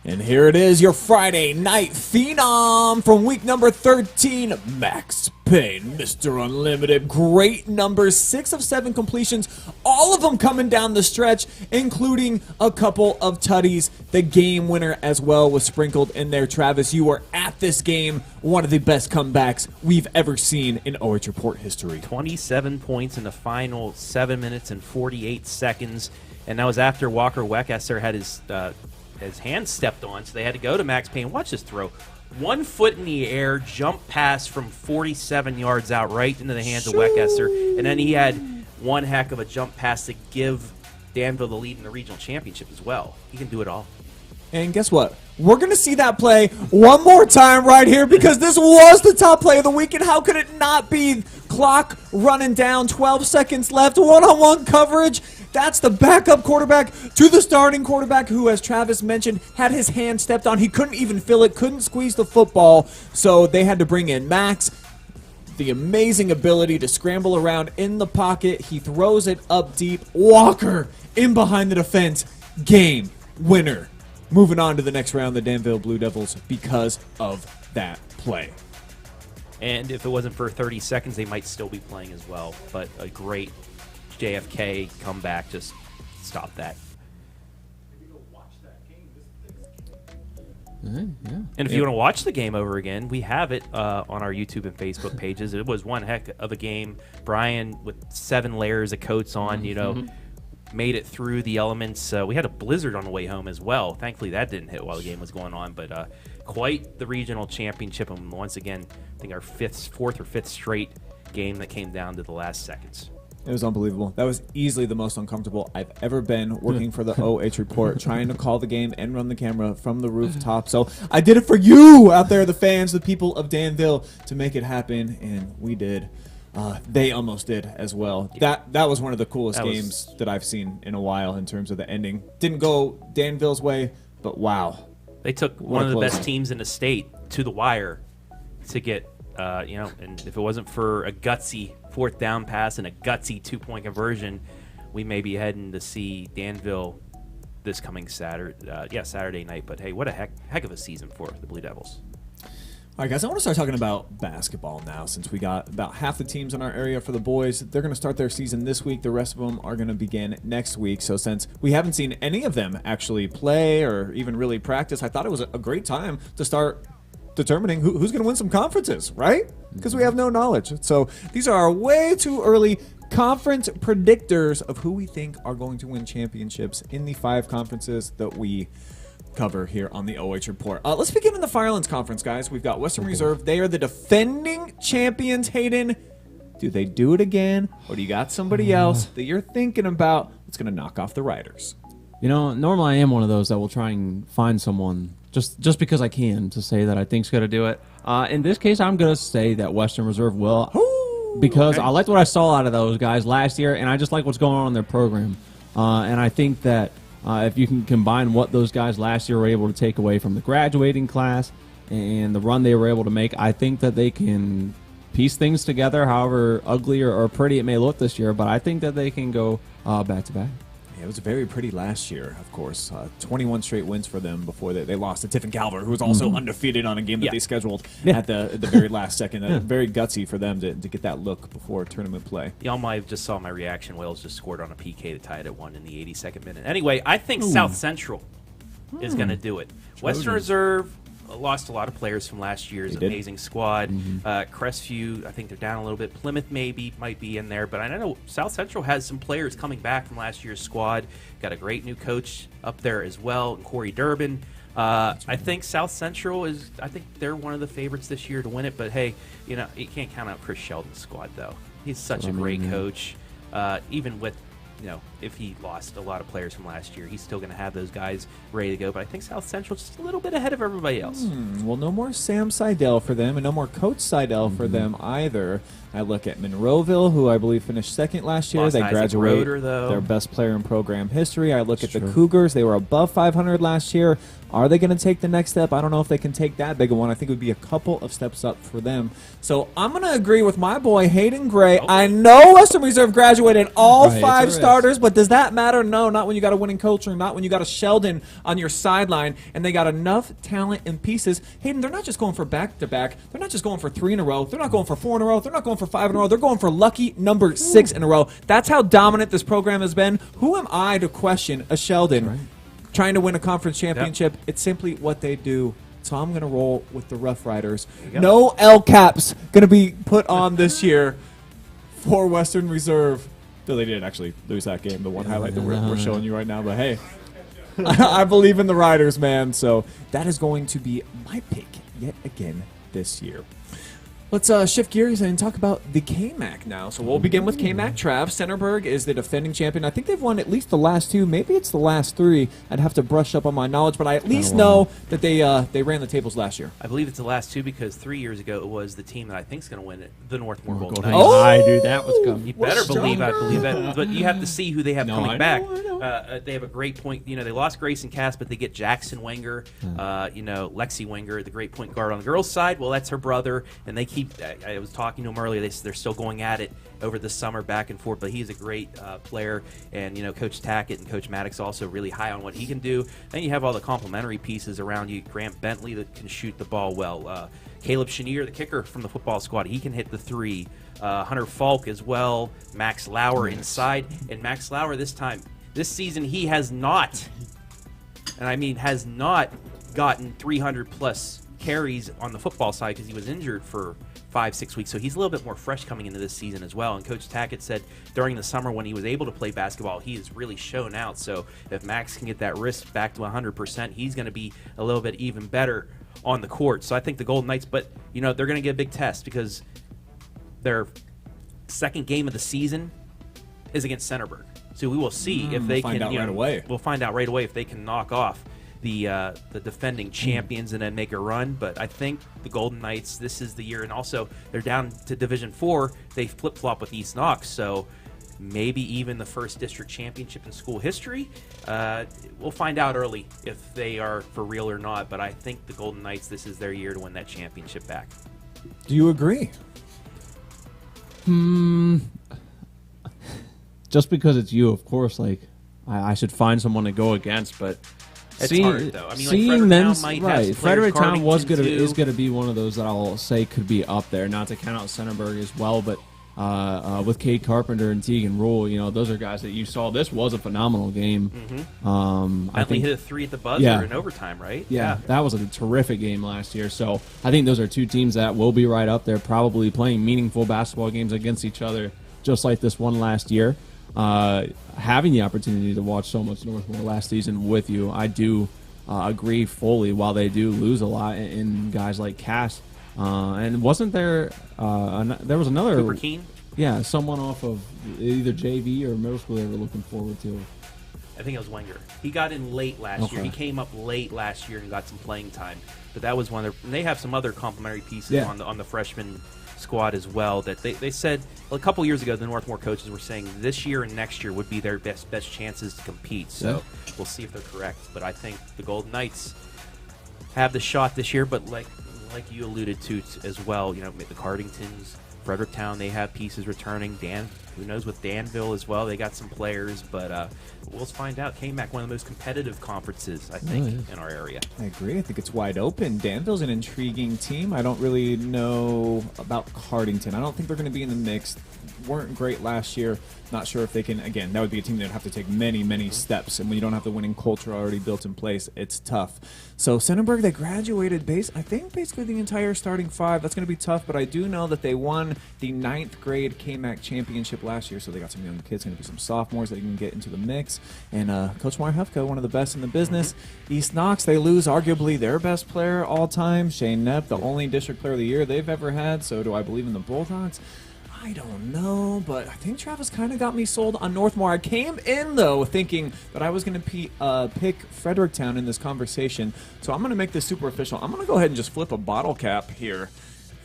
And here it is, your Friday Night Phenom from week number 13, Max Payne, Mr. Unlimited. Great numbers, 6 of 7 completions, all of them coming down the stretch, including a couple of tutties. The game winner as well was sprinkled in there. Travis, you were at this game, one of the best comebacks we've ever seen in OH Report history. 27 points in the final 7 minutes and 48 seconds, and that was after Walker Weckesser had his hand stepped on, so they had to go to Max Payne. Watch this throw. 1 foot in the air, jump pass from 47 yards out right into the hands of Weckesser. And then he had one heck of a jump pass to give Danville the lead in the regional championship as well. He can do it all. And guess what? We're going to see that play one more time right here because this was the top play of the week, and how could it not be? Clock running down, 12 seconds left, one-on-one coverage. That's the backup quarterback to the starting quarterback who, as Travis mentioned, had his hand stepped on. He couldn't even feel it, couldn't squeeze the football, so they had to bring in Max. The amazing ability to scramble around in the pocket. He throws it up deep. Walker in behind the defense. Game winner. Moving on to the next round, the Danville Blue Devils, because of that play. And if it wasn't for 30 seconds, they might still be playing as well. But a great JFK comeback just stopped that. And if you want to watch the game over again, we have it on our YouTube and Facebook pages. It was one heck of a game. Brian, with 7 layers of coats on, made it through the elements. We had a blizzard on the way home as well. Thankfully, that didn't hit while the game was going on. But quite the regional championship. And once again, I think our 4th or 5th straight game that came down to the last seconds. It was unbelievable. That was easily the most uncomfortable I've ever been working for the OH Report, trying to call the game and run the camera from the rooftop. So I did it for you out there, the fans, the people of Danville, to make it happen, and we did. They almost did as well. That was one of the coolest games that I've seen in a while in terms of the ending. Didn't go Danville's way, but wow. They took one of the best teams in the state to the wire to get, and if it wasn't for a gutsy 4th down pass and a gutsy 2-point conversion, we may be heading to see Danville this coming Saturday night. But hey, what a heck of a season for the Blue Devils. All right, guys, I want to start talking about basketball now since we got about half the teams in our area for the boys. They're going to start their season this week. The rest of them are going to begin next week. So since we haven't seen any of them actually play or even really practice, I thought it was a great time to start determining who's going to win some conferences, right? Because we have no knowledge. So these are our way too early conference predictors of who we think are going to win championships in the 5 conferences that we cover here on the OH Report. Let's begin in the Firelands Conference, guys. We've got Western Reserve. They are the defending champions, Hayden. Do they do it again, or do you got somebody else that you're thinking about? that's going to knock off the Riders. You know, normally I am one of those that will try and find someone just because I can to say that I think's going to do it. In this case, I'm going to say that Western Reserve will, because I liked what I saw out of those guys last year, and I just like what's going on in their program. And I think that if you can combine what those guys last year were able to take away from the graduating class and the run they were able to make, I think that they can piece things together, however ugly or pretty it may look this year, but I think that they can go back-to-back. Yeah, it was very pretty last year, of course. 21 straight wins for them before they lost to Tiffin Calvert, who was also undefeated on a game that they scheduled at the very last second. Very gutsy for them to get that look before tournament play. Y'all might have just saw my reaction. Wales just scored on a PK to tie it at 1 in the 82nd minute. Anyway, I think South Central is going to do it. Western Reserve lost a lot of players from last year's amazing squad. Crestview, I think they're down a little bit. Plymouth might be in there, but I know South Central has some players coming back from last year's squad. Got a great new coach up there as well, Corey Durbin. I think South Central I think they're one of the favorites this year to win it, but hey, you know, you can't count out Chris Sheldon's squad, though. He's such a great coach. Even with, you know, if he lost a lot of players from last year, he's still going to have those guys ready to go. But I think South Central's just a little bit ahead of everybody else. Well, no more Sam Seidel for them, and no more Coach Seidel for them either. I look at Monroeville, who I believe finished second last year. They graduate their best player in program history. I look at the Cougars. They were above 500 last year. Are they going to take the next step? I don't know if they can take that big a one. I think it would be a couple of steps up for them. So I'm going to agree with my boy Hayden Gray. I know Western Reserve graduated all 5 starters, but does that matter? No, not when you got a winning coach or not when you got a Sheldon on your sideline and they got enough talent and pieces. Hayden, they're not just going for back-to-back. They're not just going for 3 in a row. They're not going for 4 in a row. They're not going for 5 in a row. They're going for lucky number 6 in a row. That's how dominant this program has been. Who am I to question a Sheldon trying to win a conference championship? It's simply what they do. So I'm going to roll with the Rough Riders. No L caps going to be put on this year for Western Reserve. Though they didn't actually lose that game, the one highlight that we're showing you right now. But hey, I believe in the Riders, man. So that is going to be my pick yet again this year. Let's shift gears and talk about the KMAC now. So we'll begin with KMAC Trav. Centerburg is the defending champion. I think they've won at least the last 2. Maybe it's the last 3. I'd have to brush up on my knowledge, but I at least know that they ran the tables last year. I believe it's the last 2 because 3 years ago it was the team that I think is going to win it, the Northmore Golden Knights. Oh, I knew that was coming. You better believe I believe that. But you have to see who they have coming back. They have a great point. You know, they lost Grayson Cass, but they get Jackson Wenger, Lexi Wenger, the great point guard on the girls' side. Well, that's her brother, and they keep. I was talking to him earlier. They're still going at it over the summer, back and forth. But he's a great player, and Coach Tackett and Coach Maddox also really high on what he can do. Then you have all the complementary pieces around you. Grant Bentley that can shoot the ball well. Caleb Chenier, the kicker from the football squad, he can hit the 3. Hunter Falk as well. Max Lauer inside, and Max Lauer this season he has not, and I mean has not gotten 300 plus carries on the football side because he was injured for 5-6 weeks, so he's a little bit more fresh coming into this season as well. And Coach Tackett said during the summer when he was able to play basketball, he has really shown out. So if Max can get that wrist back to 100%, he's going to be a little bit even better on the court. So I think the Golden Knights, but they're going to get a big test because their second game of the season is against Centerburg. So we will see if they can. We'll find out right away if they can knock off the defending champions and then make a run. But I think the Golden Knights, this is the year, and also they're down to Division 4. They flip-flop with East Knox, so maybe even the first district championship in school history. We'll find out early if they are for real or not, but I think the Golden Knights, this is their year to win that championship back. Do you agree? Just because it's you, of course, I should find someone to go against, but it's hard, though. I mean, seeing them, Fredericktown is going to be one of those that I'll say could be up there. Not to count out Centerburg as well, but with Cade Carpenter and Tegan Rule, those are guys that you saw. This was a phenomenal game. I think hit a 3 at the buzzer in overtime, right? Yeah, that was a terrific game last year. So I think those are 2 teams that will be right up there, probably playing meaningful basketball games against each other, just like this one last year. Having the opportunity to watch so much Northmore last season with you, I do agree fully. While they do lose a lot in guys like Cass, and wasn't there? There was another Cooper Keene. Yeah, someone off of either JV or middle school they were looking forward to. I think it was Wenger. He got in late last year. He came up late last year and got some playing time. But that was one of their. They have some other complimentary pieces on the freshman squad as well. That they said a couple years ago, the Northmore coaches were saying this year and next year would be their best chances to compete. So we'll see if they're correct. But I think the Golden Knights have the shot this year. But like you alluded to as well, the Cardingtons, Fredericktown, they have pieces returning. Who knows with Danville as well? They got some players, but we'll find out. KMAC, one of the most competitive conferences, I think, in our area. I agree. I think it's wide open. Danville's an intriguing team. I don't really know about Cardington. I don't think they're going to be in the mix. Weren't great last year. Not sure if they can. Again, that would be a team that would have to take many steps. And when you don't have the winning culture already built in place, it's tough. So Centerburg, they graduated I think basically the entire starting five. That's going to be tough, but I do know that they won the 9th grade KMAC championship last year. So they got some young kids, going to be some sophomores that can get into the mix. And Coach Meyer Hefka, one of the best in the business. East Knox, they lose arguably their best player all time, Shane Knepp, the only district player of the year they've ever had. So do I believe in the Bulldogs? I don't know, but I think Travis kind of got me sold on Northmore. I came in, though, thinking that I was going to pick Fredericktown in this conversation. So I'm going to make this super official. I'm going to go ahead and just flip a bottle cap here.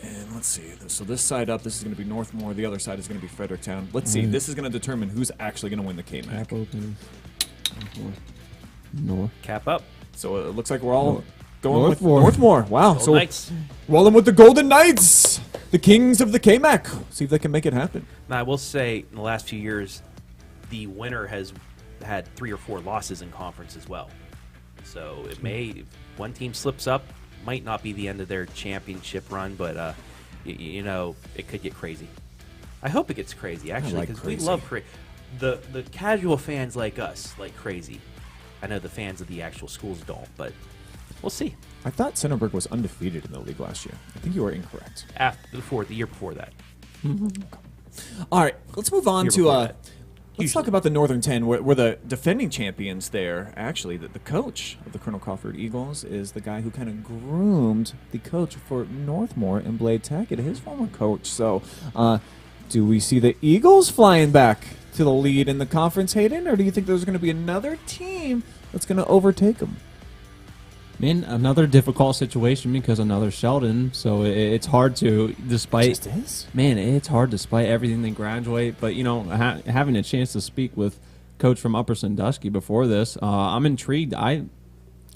And let's see. So this side up, this is going to be Northmore. The other side is going to be Fredericktown. Let's see. This is going to determine who's actually going to win the KMAC. Cap open. North. Cap up. So it looks like we're all going Northmore. with Northmore. Wow. Golden Knights. Rolling with the Golden Knights, the kings of the KMAC. See if they can make it happen. Now, I will say, in the last few years, the winner has had 3 or 4 losses in conference as well. So it may, if one team slips up, might not be the end of their championship run, but it could get crazy. I hope it gets crazy, actually, because we love crazy. The casual fans like us like crazy. I know the fans of the actual schools don't, but we'll see. I thought Centerburg was undefeated in the league last year. I think you were incorrect. The year before that. All right, let's move on to let's talk about the Northern 10. We're the defending champions there. Actually, the coach of the Colonel Crawford Eagles is the guy who kind of groomed the coach for Northmore and Blade Tackett, his former coach. So do we see the Eagles flying back to the lead in the conference, Hayden, or do you think there's going to be another team that's going to overtake them? Man, another difficult situation because another Sheldon, so it's hard to, despite... It just is. Man, it's hard despite everything they graduate, but, having a chance to speak with Coach from Upper Sandusky before this, I'm intrigued.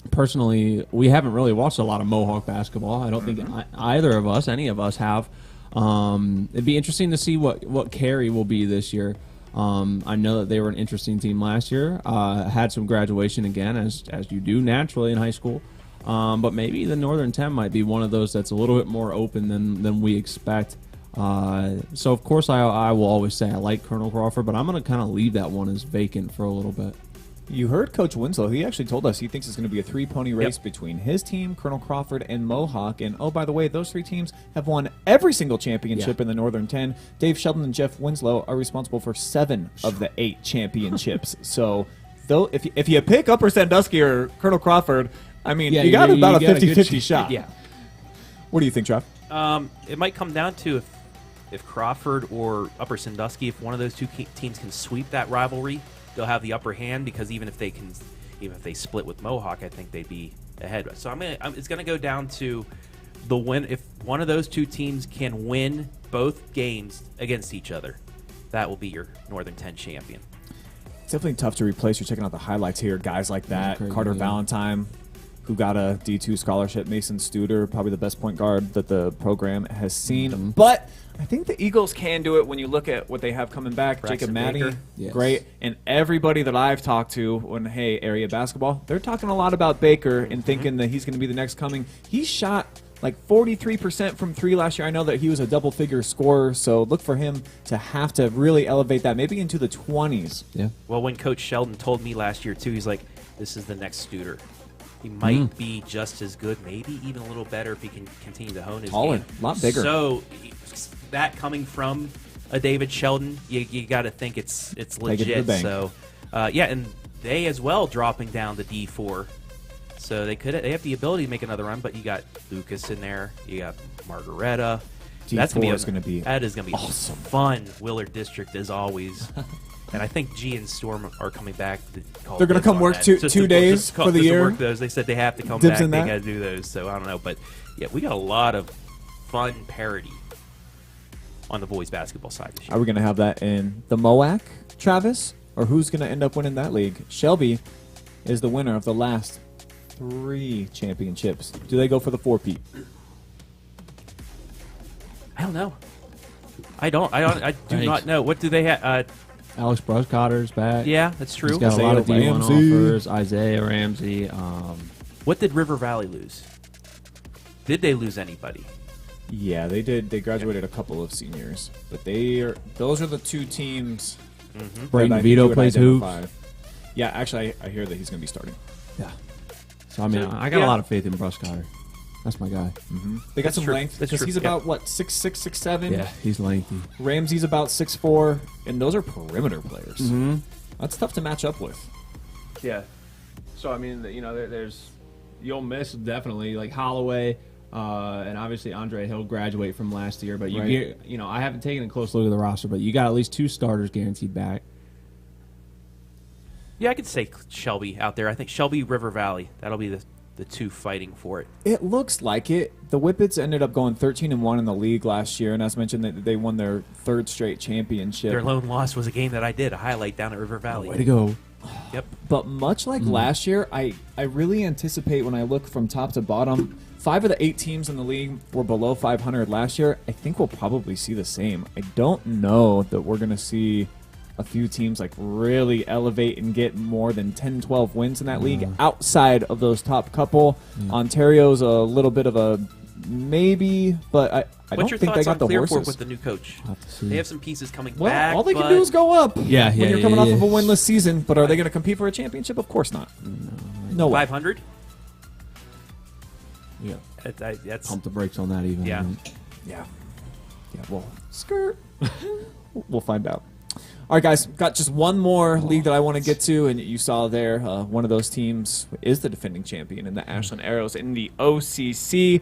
Personally, we haven't really watched a lot of Mohawk basketball. I don't think either of us, any of us, have. It'd be interesting to see what Carey will be this year. I know that they were an interesting team last year. Had some graduation again, as you do naturally in high school. But maybe the Northern 10 might be one of those that's a little bit more open than we expect. So, of course, I will always say I like Colonel Crawford, but I'm going to kind of leave that one as vacant for a little bit. You heard Coach Winslow. He actually told us he thinks it's going to be a 3-pony race between his team, Colonel Crawford, and Mohawk. And, oh, by the way, those 3 teams have won every single championship in the Northern 10. Dave Sheldon and Jeff Winslow are responsible for 7 of the 8 championships. So, though, if you pick Upper Sandusky or Colonel Crawford, I mean, you got about a 50-50 shot. Yeah. What do you think, Trav? It might come down to if Crawford or Upper Sandusky, if one of those 2 teams can sweep that rivalry, they'll have the upper hand, because even if they split with Mohawk, I think they'd be ahead. So it's going to go down to the win. If one of those 2 teams can win both games against each other, that will be your Northern 10 champion. It's definitely tough to replace. You're checking out the highlights here. Guys like that, Carter Valentine, who got a D2 scholarship, Mason Studer, probably the best point guard that the program has seen. But I think the Eagles can do it when you look at what they have coming back. Braxton Jacob Matty, Baker. Great. And everybody that I've talked to when, hey, area basketball, they're talking a lot about Baker and thinking that he's going to be the next coming. He shot like 43% from 3 last year. I know that he was a double-figure scorer, so look for him to have to really elevate that, maybe into the 20s. Yeah. Well, when Coach Sheldon told me last year, too, he's like, this is the next Studer. He might be just as good, maybe even a little better if he can continue to hone his game. A lot bigger. So that coming from a David Sheldon, you got to think it's legit. So and they as well dropping down to D4, so they have the ability to make another run. But you got Lucas in there, you got Margaretta, That's D4 gonna is going to be that is gonna be awesome. Fun. Willard District as always. And I think G and Storm are coming back. They're going to come work two days for the year. Work those. They said they have to come Dibs back. in They that? got to do those. So I don't know, but yeah, we got a lot of fun parity on the boys basketball side this year. Are we going to have that in the MOAC, Travis? Or who's going to end up winning that league? Shelby is the winner of the last 3 championships. Do they go for the 4-peat? I don't know. I do not know. What do they have? Alex Bruscotter's back. Yeah, that's true. He's got Isaiah a lot of D1 Ramsey. offers. Isaiah Ramsey. What did River Valley lose? Did they lose anybody? Yeah, they did. They graduated a couple of seniors, but those are the 2 teams. Brayden that I think Vito you would plays identify. hoops. Yeah, actually, I hear that he's going to be starting. Yeah. So, I mean, I got a lot of faith in Bruscotter. That's my guy. They got That's some true. length That's because true. he's about, what, 6'6", 6'7"? Yeah, he's lengthy. Ramsey's about 6'4", and those are perimeter players. That's tough to match up with. Yeah. So, I mean, there's you'll miss definitely like Holloway, and obviously Andre Hill graduate from last year. But I haven't taken a close look at the roster, but you got at least 2 starters guaranteed back. Yeah, I could say Shelby out there. I think Shelby, River Valley. That'll be the 2 fighting for it. It looks like it. The Whippets ended up going 13-1 in the league last year, and as mentioned, they won their 3rd straight championship. Their lone loss was a game that I did a highlight down at River Valley. Way to go. Yep. But much like last year, I really anticipate when I look from top to bottom, 5 of the 8 teams in the league were below 500 last year. I think we'll probably see the same. I don't know that we're going to see a few teams like really elevate and get more than 10, 12 wins in that league outside of those top couple. Ontario's a little bit of a maybe, but I don't think they got the horses. With the new coach? See. They have some pieces coming Well, back. all they can do is go up. Yeah, when you're coming off of a winless season. But are they going to compete for a championship? Of course not. No way. 500. Yeah. That's Pump the brakes on that even. Yeah. Yeah. Well, skirt. We'll find out. All right, guys, got just one more league that I want to get to, and you saw there one of those teams is the defending champion in the Ashland Arrows in the OCC.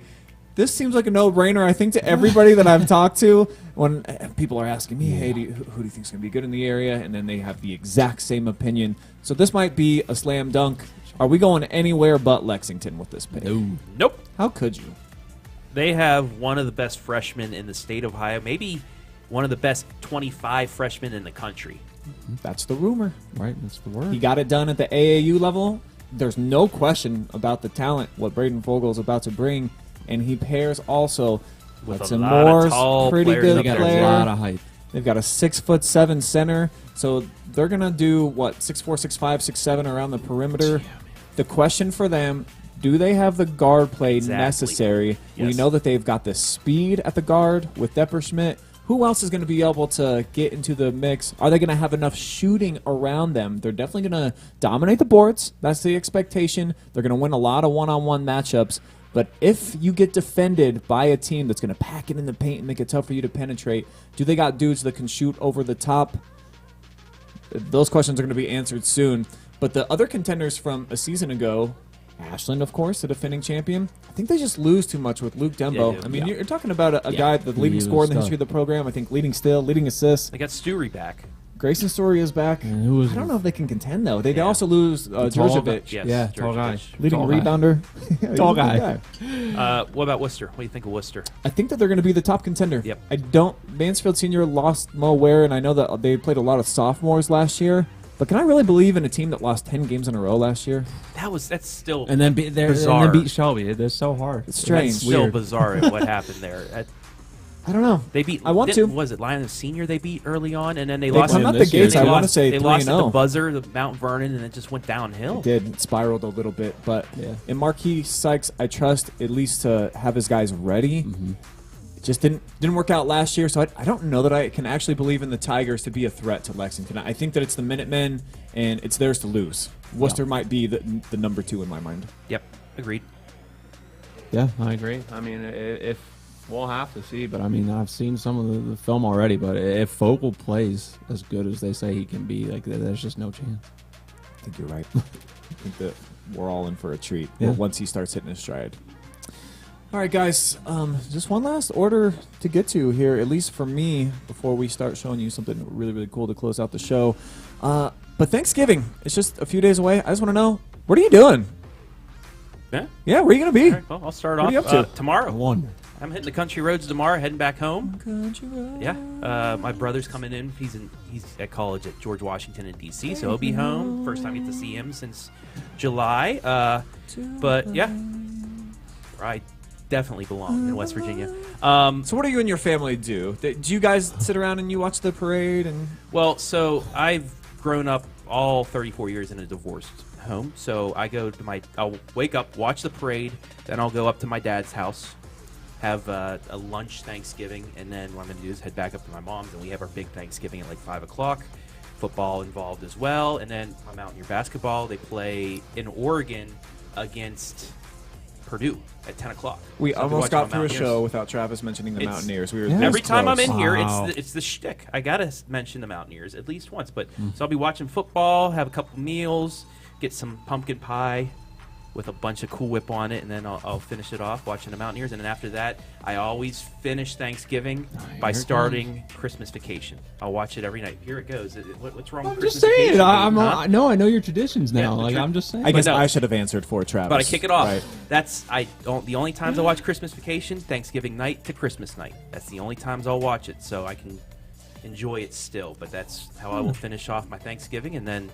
This seems like a no-brainer, I think, to everybody that I've talked to. When people are asking me, hey, who do you think is going to be good in the area? And then they have the exact same opinion. So this might be a slam dunk. Are we going anywhere but Lexington with this pick? No. Nope. How could you? They have one of the best freshmen in the state of Ohio, maybe one of the best 25 freshmen in the country. That's the rumor. Right, that's the word. He got it done at the AAU level. There's no question about the talent, what Braden Vogel is about to bring. And he pairs also With Hudson a lot of Moore's tall pretty players good up They got player. a lot of height. They've got a 6'7" center, so they're gonna do what 6'4", 6'5", 6'7" around the perimeter. The question for them: do they have the guard play necessary? We Yes. know that they've got the speed at the guard with Depperschmidt. Who else is going to be able to get into the mix? Are they going to have enough shooting around them? They're definitely going to dominate the boards. That's the expectation. They're going to win a lot of one-on-one matchups. But if you get defended by a team that's going to pack it in the paint and make it tough for you to penetrate, do they got dudes that can shoot over the top? Those questions are going to be answered soon. But the other contenders from a season ago, Ashland, of course, the defending champion, I think they just lose too much with Luke Dembo. Yeah, I mean, yeah. you're talking about a guy, the leading was scorer in the stuck. history of the program. I think leading steal, leading assists. They got Stewry back. Grayson Story is back. And who was I don't know if they can contend, though. They Yeah. also lose tall Djurdjevic, Yes, Yeah, tall guy. Djurdjevic. leading Tall guy. rebounder. Yeah, he's Tall a good guy. What about Worcester? What do you think of Worcester? I think that they're going to be the top contender. Yep. I don't. Mansfield Senior lost Mo Ware, and I know that they played a lot of sophomores last year. But can I really believe in a team that lost 10 games in a row last year? That's still And then bizarre. beat Shelby. They're so hard. It's strange. That's still Weird. bizarre at what happened there. I don't know. They beat. I want to. Was it Lions Senior? They beat early on, and then they They lost. come out the this year. gates, I want to say They 3-0. lost at the buzzer, the Mount Vernon, and it just went downhill. It did. It spiraled a little bit. But Yeah. in Marquis Sykes, I trust at least to have his guys ready. It just didn't work out last year, so I don't know that I can actually believe in the Tigers to be a threat to Lexington. I think that it's the Minutemen, and it's theirs to lose. Worcester might be the number 2 in my mind. Yep, agreed. Yeah, I agree. I mean, if we'll have to see, but I mean, I've seen some of the film already. But if Vogel plays as good as they say he can be, like there's just no chance. I think you're right. I think that we're all in for a treat Yeah. once he starts hitting his stride. All right, guys, just one last order to get to here, at least for me, before we start showing you something really, really cool to close out the show. But Thanksgiving, it's just a few days away. I just want to know, what are you doing? Yeah? Yeah, where are you going to be? All right, well, I'll start What are you off up to? tomorrow. One. I'm hitting the country roads tomorrow, heading back home. Country road. Yeah, my brother's coming in. He's at college at George Washington in D.C., so he'll be home. First time I get to see him since July. But yeah, I definitely belong in West Virginia. So what do you and your family do? Do you guys sit around and you watch the parade? And Well, so I've grown up all 34 years in a divorced home. So I'll wake up, watch the parade, then I'll go up to my dad's house, have a lunch Thanksgiving, and then what I'm going to do is head back up to my mom's, and we have our big Thanksgiving at like 5 o'clock. Football involved as well, and then my Mountaineer basketball, they play in Oregon against Purdue at 10 o'clock. We So I'll be almost watching got my through a Mountaineers. show without Travis mentioning the Mountaineers. We were Every this time I'm close. in here, Wow. it's the shtick. I gotta mention the Mountaineers at least once. But so I'll be watching football, have a couple meals, get some pumpkin pie with a bunch of Cool Whip on it, and then I'll finish it off watching the Mountaineers. And then after that, I always finish Thanksgiving by starting Christmas Vacation. I'll watch it every night. Here it goes. What's wrong with I'm Christmas just saying. Vacation? I know your traditions now. Yeah, I'm just saying. I guess no. I should have answered for Travis. But I kick it off. Right. The only times I watch Christmas Vacation, Thanksgiving night to Christmas night. That's the only times I'll watch it, so I can enjoy it still. But that's how I will finish off my Thanksgiving, and then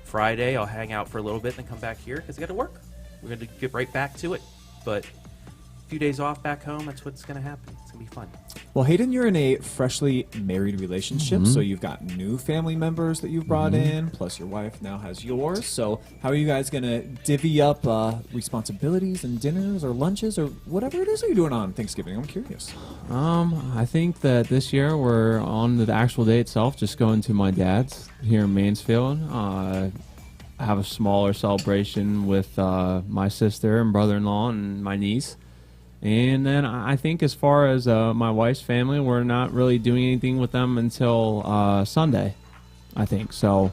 Friday I'll hang out for a little bit, and then come back here because I got to work. We're going to get right back to it, but a few days off back home, that's what's going to happen. It's going to be fun. Well, Hayden, you're in a freshly married relationship, so you've got new family members that you've brought in, plus your wife now has yours. So how are you guys going to divvy up responsibilities and dinners or lunches or whatever it is that you're doing on Thanksgiving? I'm curious. I think that this year we're on the actual day itself, just going to my dad's here in Mansfield. Have a smaller celebration with my sister and brother-in-law and my niece. And then I think as far as my wife's family, we're not really doing anything with them until Sunday, I think. So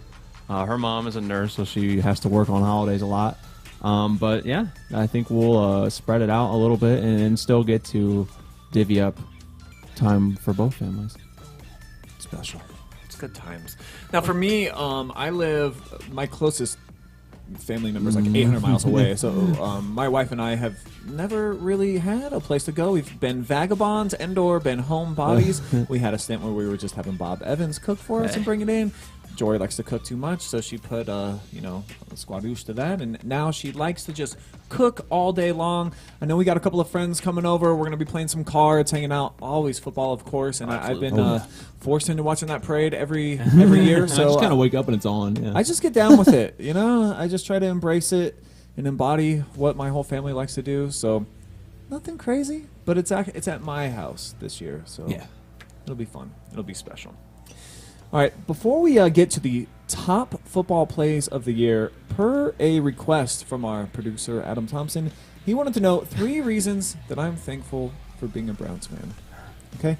her mom is a nurse, so she has to work on holidays a lot. But, yeah, I think we'll spread it out a little bit and still get to divvy up time for both families. Special. It's good times. Now, for me, my closest family member's like 800 miles away. So my wife and I have never really had a place to go. We've been vagabonds and/or been homebodies. We had a stint where we were just having Bob Evans cook for us and bring it in. Jory likes to cook too much, so she put, a squadouche to that, and now she likes to just cook all day long. I know we got a couple of friends coming over. We're going to be playing some cards, hanging out, always football, of course, and I've been forced into watching that parade every year. So I just kind of wake up and it's on. Yeah. I just get down with it, I just try to embrace it and embody what my whole family likes to do. So nothing crazy, but it's at my house this year, so yeah, it'll be fun. It'll be special. All right, before we get to the top football plays of the year, per a request from our producer, Adam Thompson, he wanted to know 3 reasons that I'm thankful for being a Browns fan. Okay?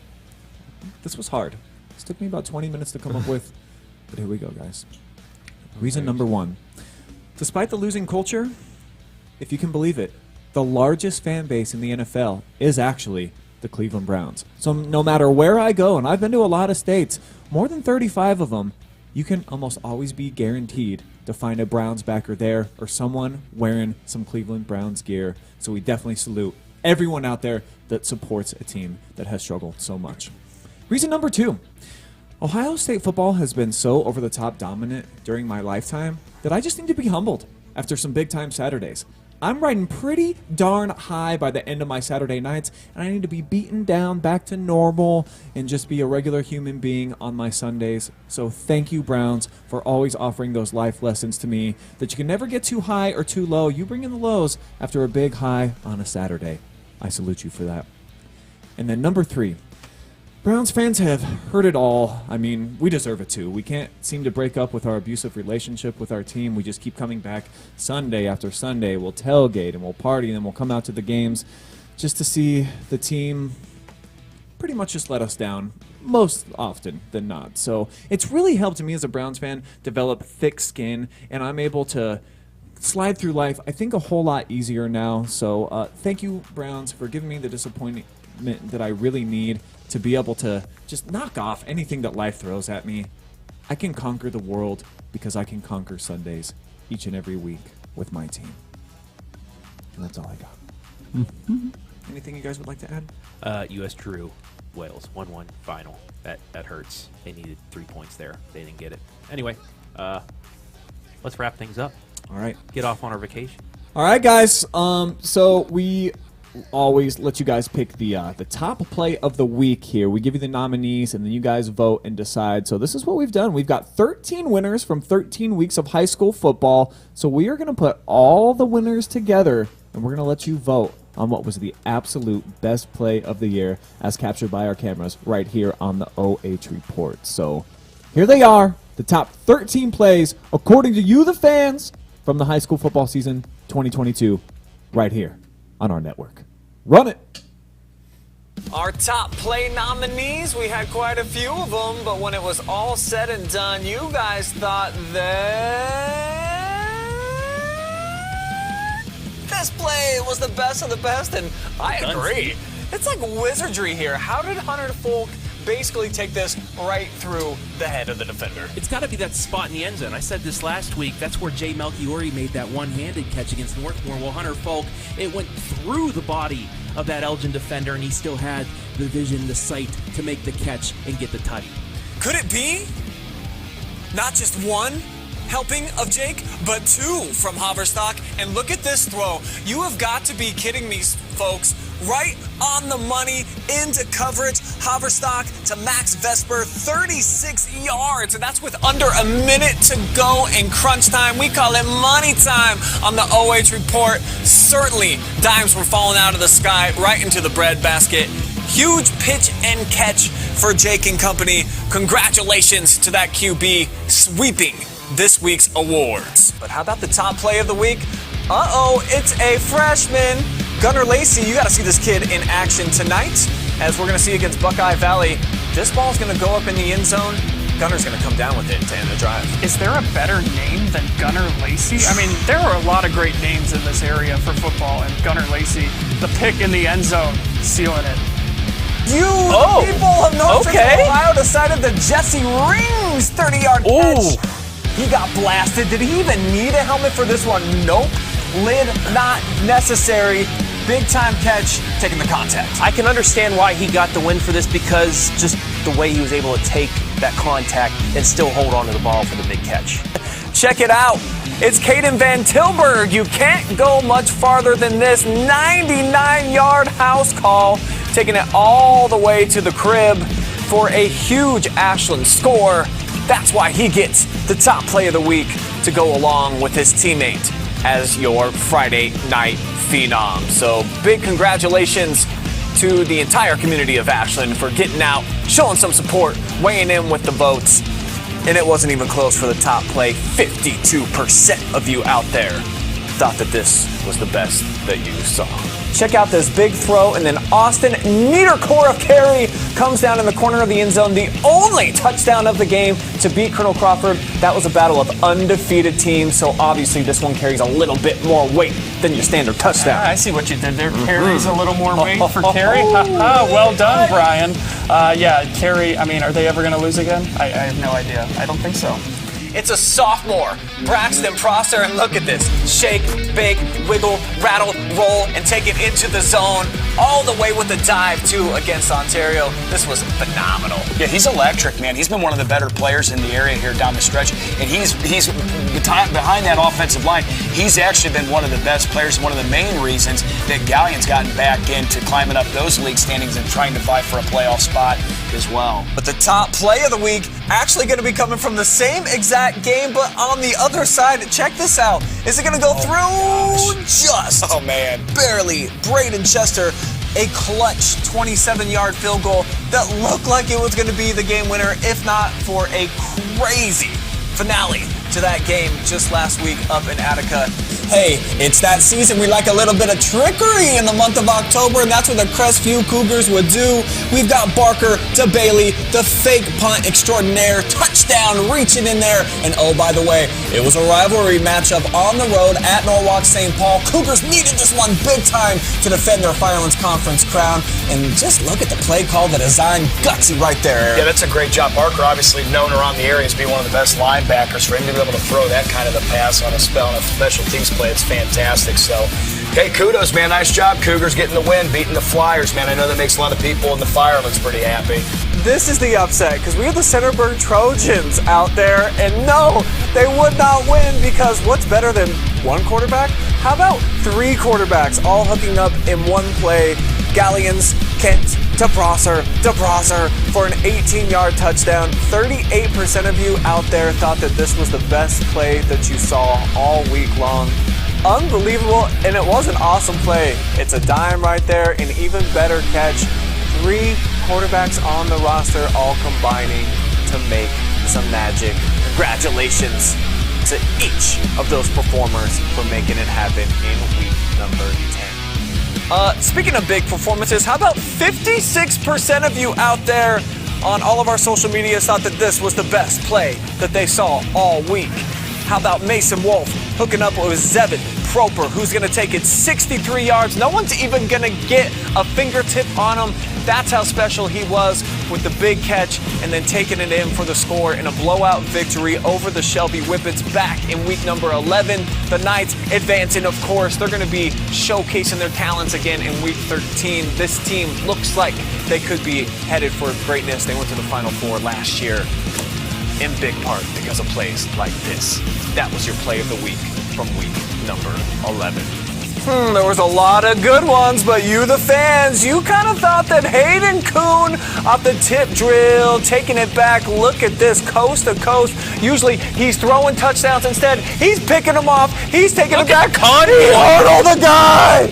This was hard. This took me about 20 minutes to come up with, but here we go, guys. Reason number 1. Despite the losing culture, if you can believe it, the largest fan base in the NFL is actually the Cleveland Browns. So no matter where I go, and I've been to a lot of states, more than 35 of them, you can almost always be guaranteed to find a Browns backer there or someone wearing some Cleveland Browns gear. So we definitely salute everyone out there that supports a team that has struggled so much. Reason number 2. Ohio State football has been so over-the-top dominant during my lifetime that I just need to be humbled after some big-time Saturdays. I'm riding pretty darn high by the end of my Saturday nights, and I need to be beaten down back to normal and just be a regular human being on my Sundays. So thank you, Browns, for always offering those life lessons to me that you can never get too high or too low. You bring in the lows after a big high on a Saturday. I salute you for that. And then number 3. Browns fans have heard it all. I mean, we deserve it too. We can't seem to break up with our abusive relationship with our team. We just keep coming back Sunday after Sunday. We'll tailgate and we'll party and then we'll come out to the games just to see the team pretty much just let us down most often than not. So it's really helped me as a Browns fan develop thick skin, and I'm able to slide through life, I think, a whole lot easier now. So thank you, Browns, for giving me the disappointment that I really need to be able to just knock off anything that life throws at me. I can conquer the world because I can conquer Sundays each and every week with my team. And that's all I got. Anything you guys would like to add? U.S. drew Wales 1-1 final. That hurts. They needed 3 points there. They didn't get it. Anyway, let's wrap things up. All right. Get off on our vacation. All right, guys. So we always let you guys pick the top play of the week here. We give you the nominees, and then you guys vote and decide. So this is what we've done. We've got 13 winners from 13 weeks of high school football. So we are going to put all the winners together, and we're going to let you vote on what was the absolute best play of the year as captured by our cameras right here on the OH Report. So here they are, the top 13 plays according to you, the fans, from the high school football season 2022 right here on our network. Run it. Our top play nominees, we had quite a few of them, but when it was all said and done, you guys thought that this play was the best of the best, and I agree. It's like wizardry here. How did Hunter Folk basically take this right through the head of the defender? It's got to be that spot in the end zone. I said this last week. That's where Jay Melchiori made that one-handed catch against Northmore. Well, Hunter Folk, it went through the body of that Elgin defender, and he still had the vision, the sight to make the catch and get the tutty. Could it be not just one helping of Jake, but two from Haverstock? And look at this throw. You have got to be kidding me, folks. Right on the money, into coverage. Haverstock to Max Vesper, 36 yards. And that's with under a minute to go in crunch time. We call it money time on the OH Report. Certainly, dimes were falling out of the sky right into the breadbasket. Huge pitch and catch for Jake and company. Congratulations to that QB sweeping this week's awards. But how about the top play of the week? It's a freshman. Gunnar Lacey, you got to see this kid in action tonight, as we're going to see against Buckeye Valley. This ball's going to go up in the end zone. Gunner's going to come down with it to end the drive. Is there a better name than Gunnar Lacey? I mean, there are a lot of great names in this area for football, and Gunnar Lacey, the pick in the end zone, sealing it. People of North Ohio decided the Jesse Rings 30-yard catch. He got blasted. Did he even need a helmet for this one? Nope. Lid not necessary. Big time catch, taking the contact. I can understand why he got the win for this, because just the way he was able to take that contact and still hold on to the ball for the big catch. Check it out. It's Caden Van Tilburg. You can't go much farther than this. 99-yard house call, taking it all the way to the crib for a huge Ashland score. That's why he gets the top play of the week to go along with his teammate as your Friday night phenom. So big congratulations to the entire community of Ashland for getting out, showing some support, weighing in with the votes. And it wasn't even close for the top play. 52% of you out there thought that this was the best that you saw. Check out this big throw, and then Austin, neater core of carry, comes down in the corner of the end zone. The only touchdown of the game to beat Colonel Crawford. That was a battle of undefeated teams, so obviously this one carries a little bit more weight than your standard touchdown. I see what you did there. Carries a little more weight for Carey. Well done, Brian. Carey, I mean, are they ever going to lose again? I have no idea. I don't think so. It's a sophomore, Braxton Prosser, and look at this. Shake, bake, wiggle, rattle, roll, and take it into the zone, all the way with the dive, too, against Ontario. This was phenomenal. Yeah, he's electric, man. He's been one of the better players in the area here down the stretch, and he's behind that offensive line. He's actually been one of the best players, one of the main reasons that Galleon's gotten back into climbing up those league standings and trying to fight for a playoff spot as well. But the top play of the week actually going to be coming from the same exact game, but on the other side. Check this out. Is it going to go through? Just barely. Braden Chester, a clutch 27-yard field goal that looked like it was going to be the game winner, if not for a crazy finale to that game just last week up in Attica. Hey, it's that season. We like a little bit of trickery in the month of October, and that's what the Crestview Cougars would do. We've got Barker to Bailey, the fake punt extraordinaire, touchdown reaching in there. And oh, by the way, it was a rivalry matchup on the road at Norwalk St. Paul. Cougars needed this one big time to defend their Firelands Conference crown. And just look at the play call, the design, gutsy right there. Yeah, that's a great job. Barker, obviously known around the area as being one of the best linebackers. For him to be able to throw that kind of a pass on a special teams play, it's fantastic. So, hey, kudos, man. Nice job, Cougars, getting the win, beating the Flyers, man. I know that makes a lot of people in the Firelands pretty happy. This is the upset, because we have the Centerburg Trojans out there, and no, they would not win, because what's better than one quarterback? How about 3 quarterbacks all hooking up in one play? Gallions, Kent, to Prosser for an 18-yard touchdown. 38% of you out there thought that this was the best play that you saw all week long. Unbelievable, and it was an awesome play. It's a dime right there, an even better catch. 3 quarterbacks on the roster all combining to make some magic. Congratulations to each of those performers for making it happen in week number 10. Speaking of big performances, how about 56% of you out there on all of our social media thought that this was the best play that they saw all week? How about Mason Wolf hooking up with Zevin Proper, who's going to take it 63 yards. No one's even going to get a fingertip on him. That's how special he was with the big catch and then taking it in for the score in a blowout victory over the Shelby Whippets back in week number 11. The Knights advancing, of course. They're going to be showcasing their talents again in week 13. This team looks like they could be headed for greatness. They went to the Final Four last year in big part because of plays like this. That was your play of the week from week number 11. There was a lot of good ones, but you, the fans, you kind of thought that Hayden Kuhn off the tip drill, taking it back. Look at this, coast to coast. Usually he's throwing touchdowns instead. He's picking them off. He's taking it back. He hurdled the guy.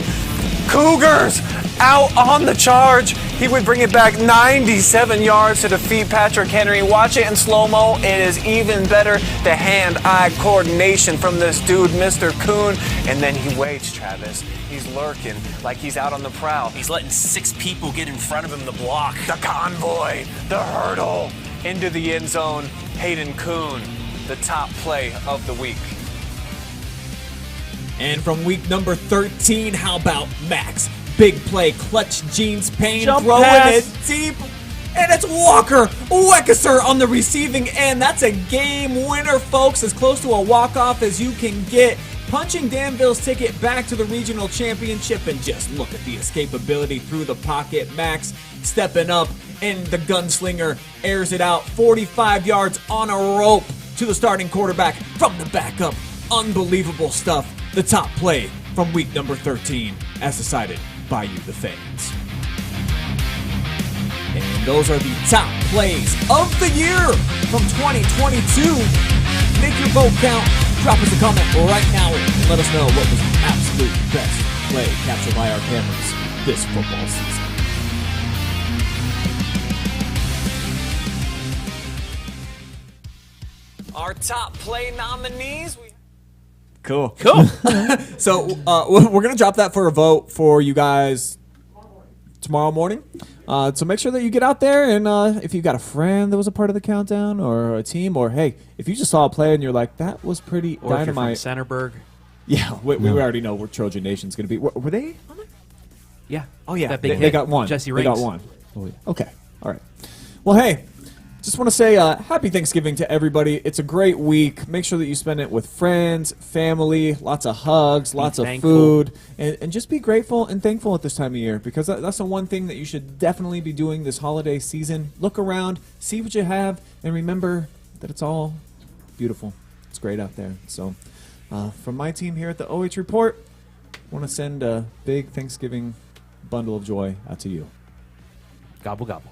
Cougars out on the charge. He would bring it back 97 yards to defeat Patrick Henry. Watch it in slow-mo. It is even better. The hand-eye coordination from this dude, Mr. Kuhn. And then he waits, Travis. He's lurking like he's out on the prowl. He's letting 6 people get in front of him to block. The convoy, the hurdle, into the end zone. Hayden Kuhn, the top play of the week. And from week number 13, how about Max? Big play, clutch jeans, Payne Jump throwing pass. it deep. And it's Walker Weckesser on the receiving end. That's a game winner, folks. As close to a walk-off as you can get. Punching Danville's ticket back to the regional championship. And just look at the escapability through the pocket. Max stepping up, and the gunslinger airs it out 45 yards on a rope to the starting quarterback from the backup. Unbelievable stuff. The top play from week number 13, as decided by you, the fans. And those are the top plays of the year from 2022. Make your vote count. Drop us a comment right now and let us know what was the absolute best play captured by our cameras this football season. Our top play nominees. Cool. So we're going to drop that for a vote for you guys tomorrow morning. So make sure that you get out there, and if you got a friend that was a part of the countdown or a team, or hey, if you just saw a play and you're like, that was pretty Or dynamite. if you're from Centerburg. Yeah, we already know where Trojan Nation's going to be. Were they on it? Yeah. Oh, yeah. That big They hit. got one. Jesse They got Rings. one. Oh, yeah. Okay. All right. Well, hey, just want to say happy Thanksgiving to everybody. It's a great week. Make sure that you spend it with friends, family, lots of hugs, lots of thankful. food, and just be grateful and thankful at this time of year, because that's the one thing that you should definitely be doing this holiday season. Look around, see what you have, and remember that it's all beautiful. It's great out there. So from my team here at the OH Report, I want to send a big Thanksgiving bundle of joy out to you. Gobble, gobble.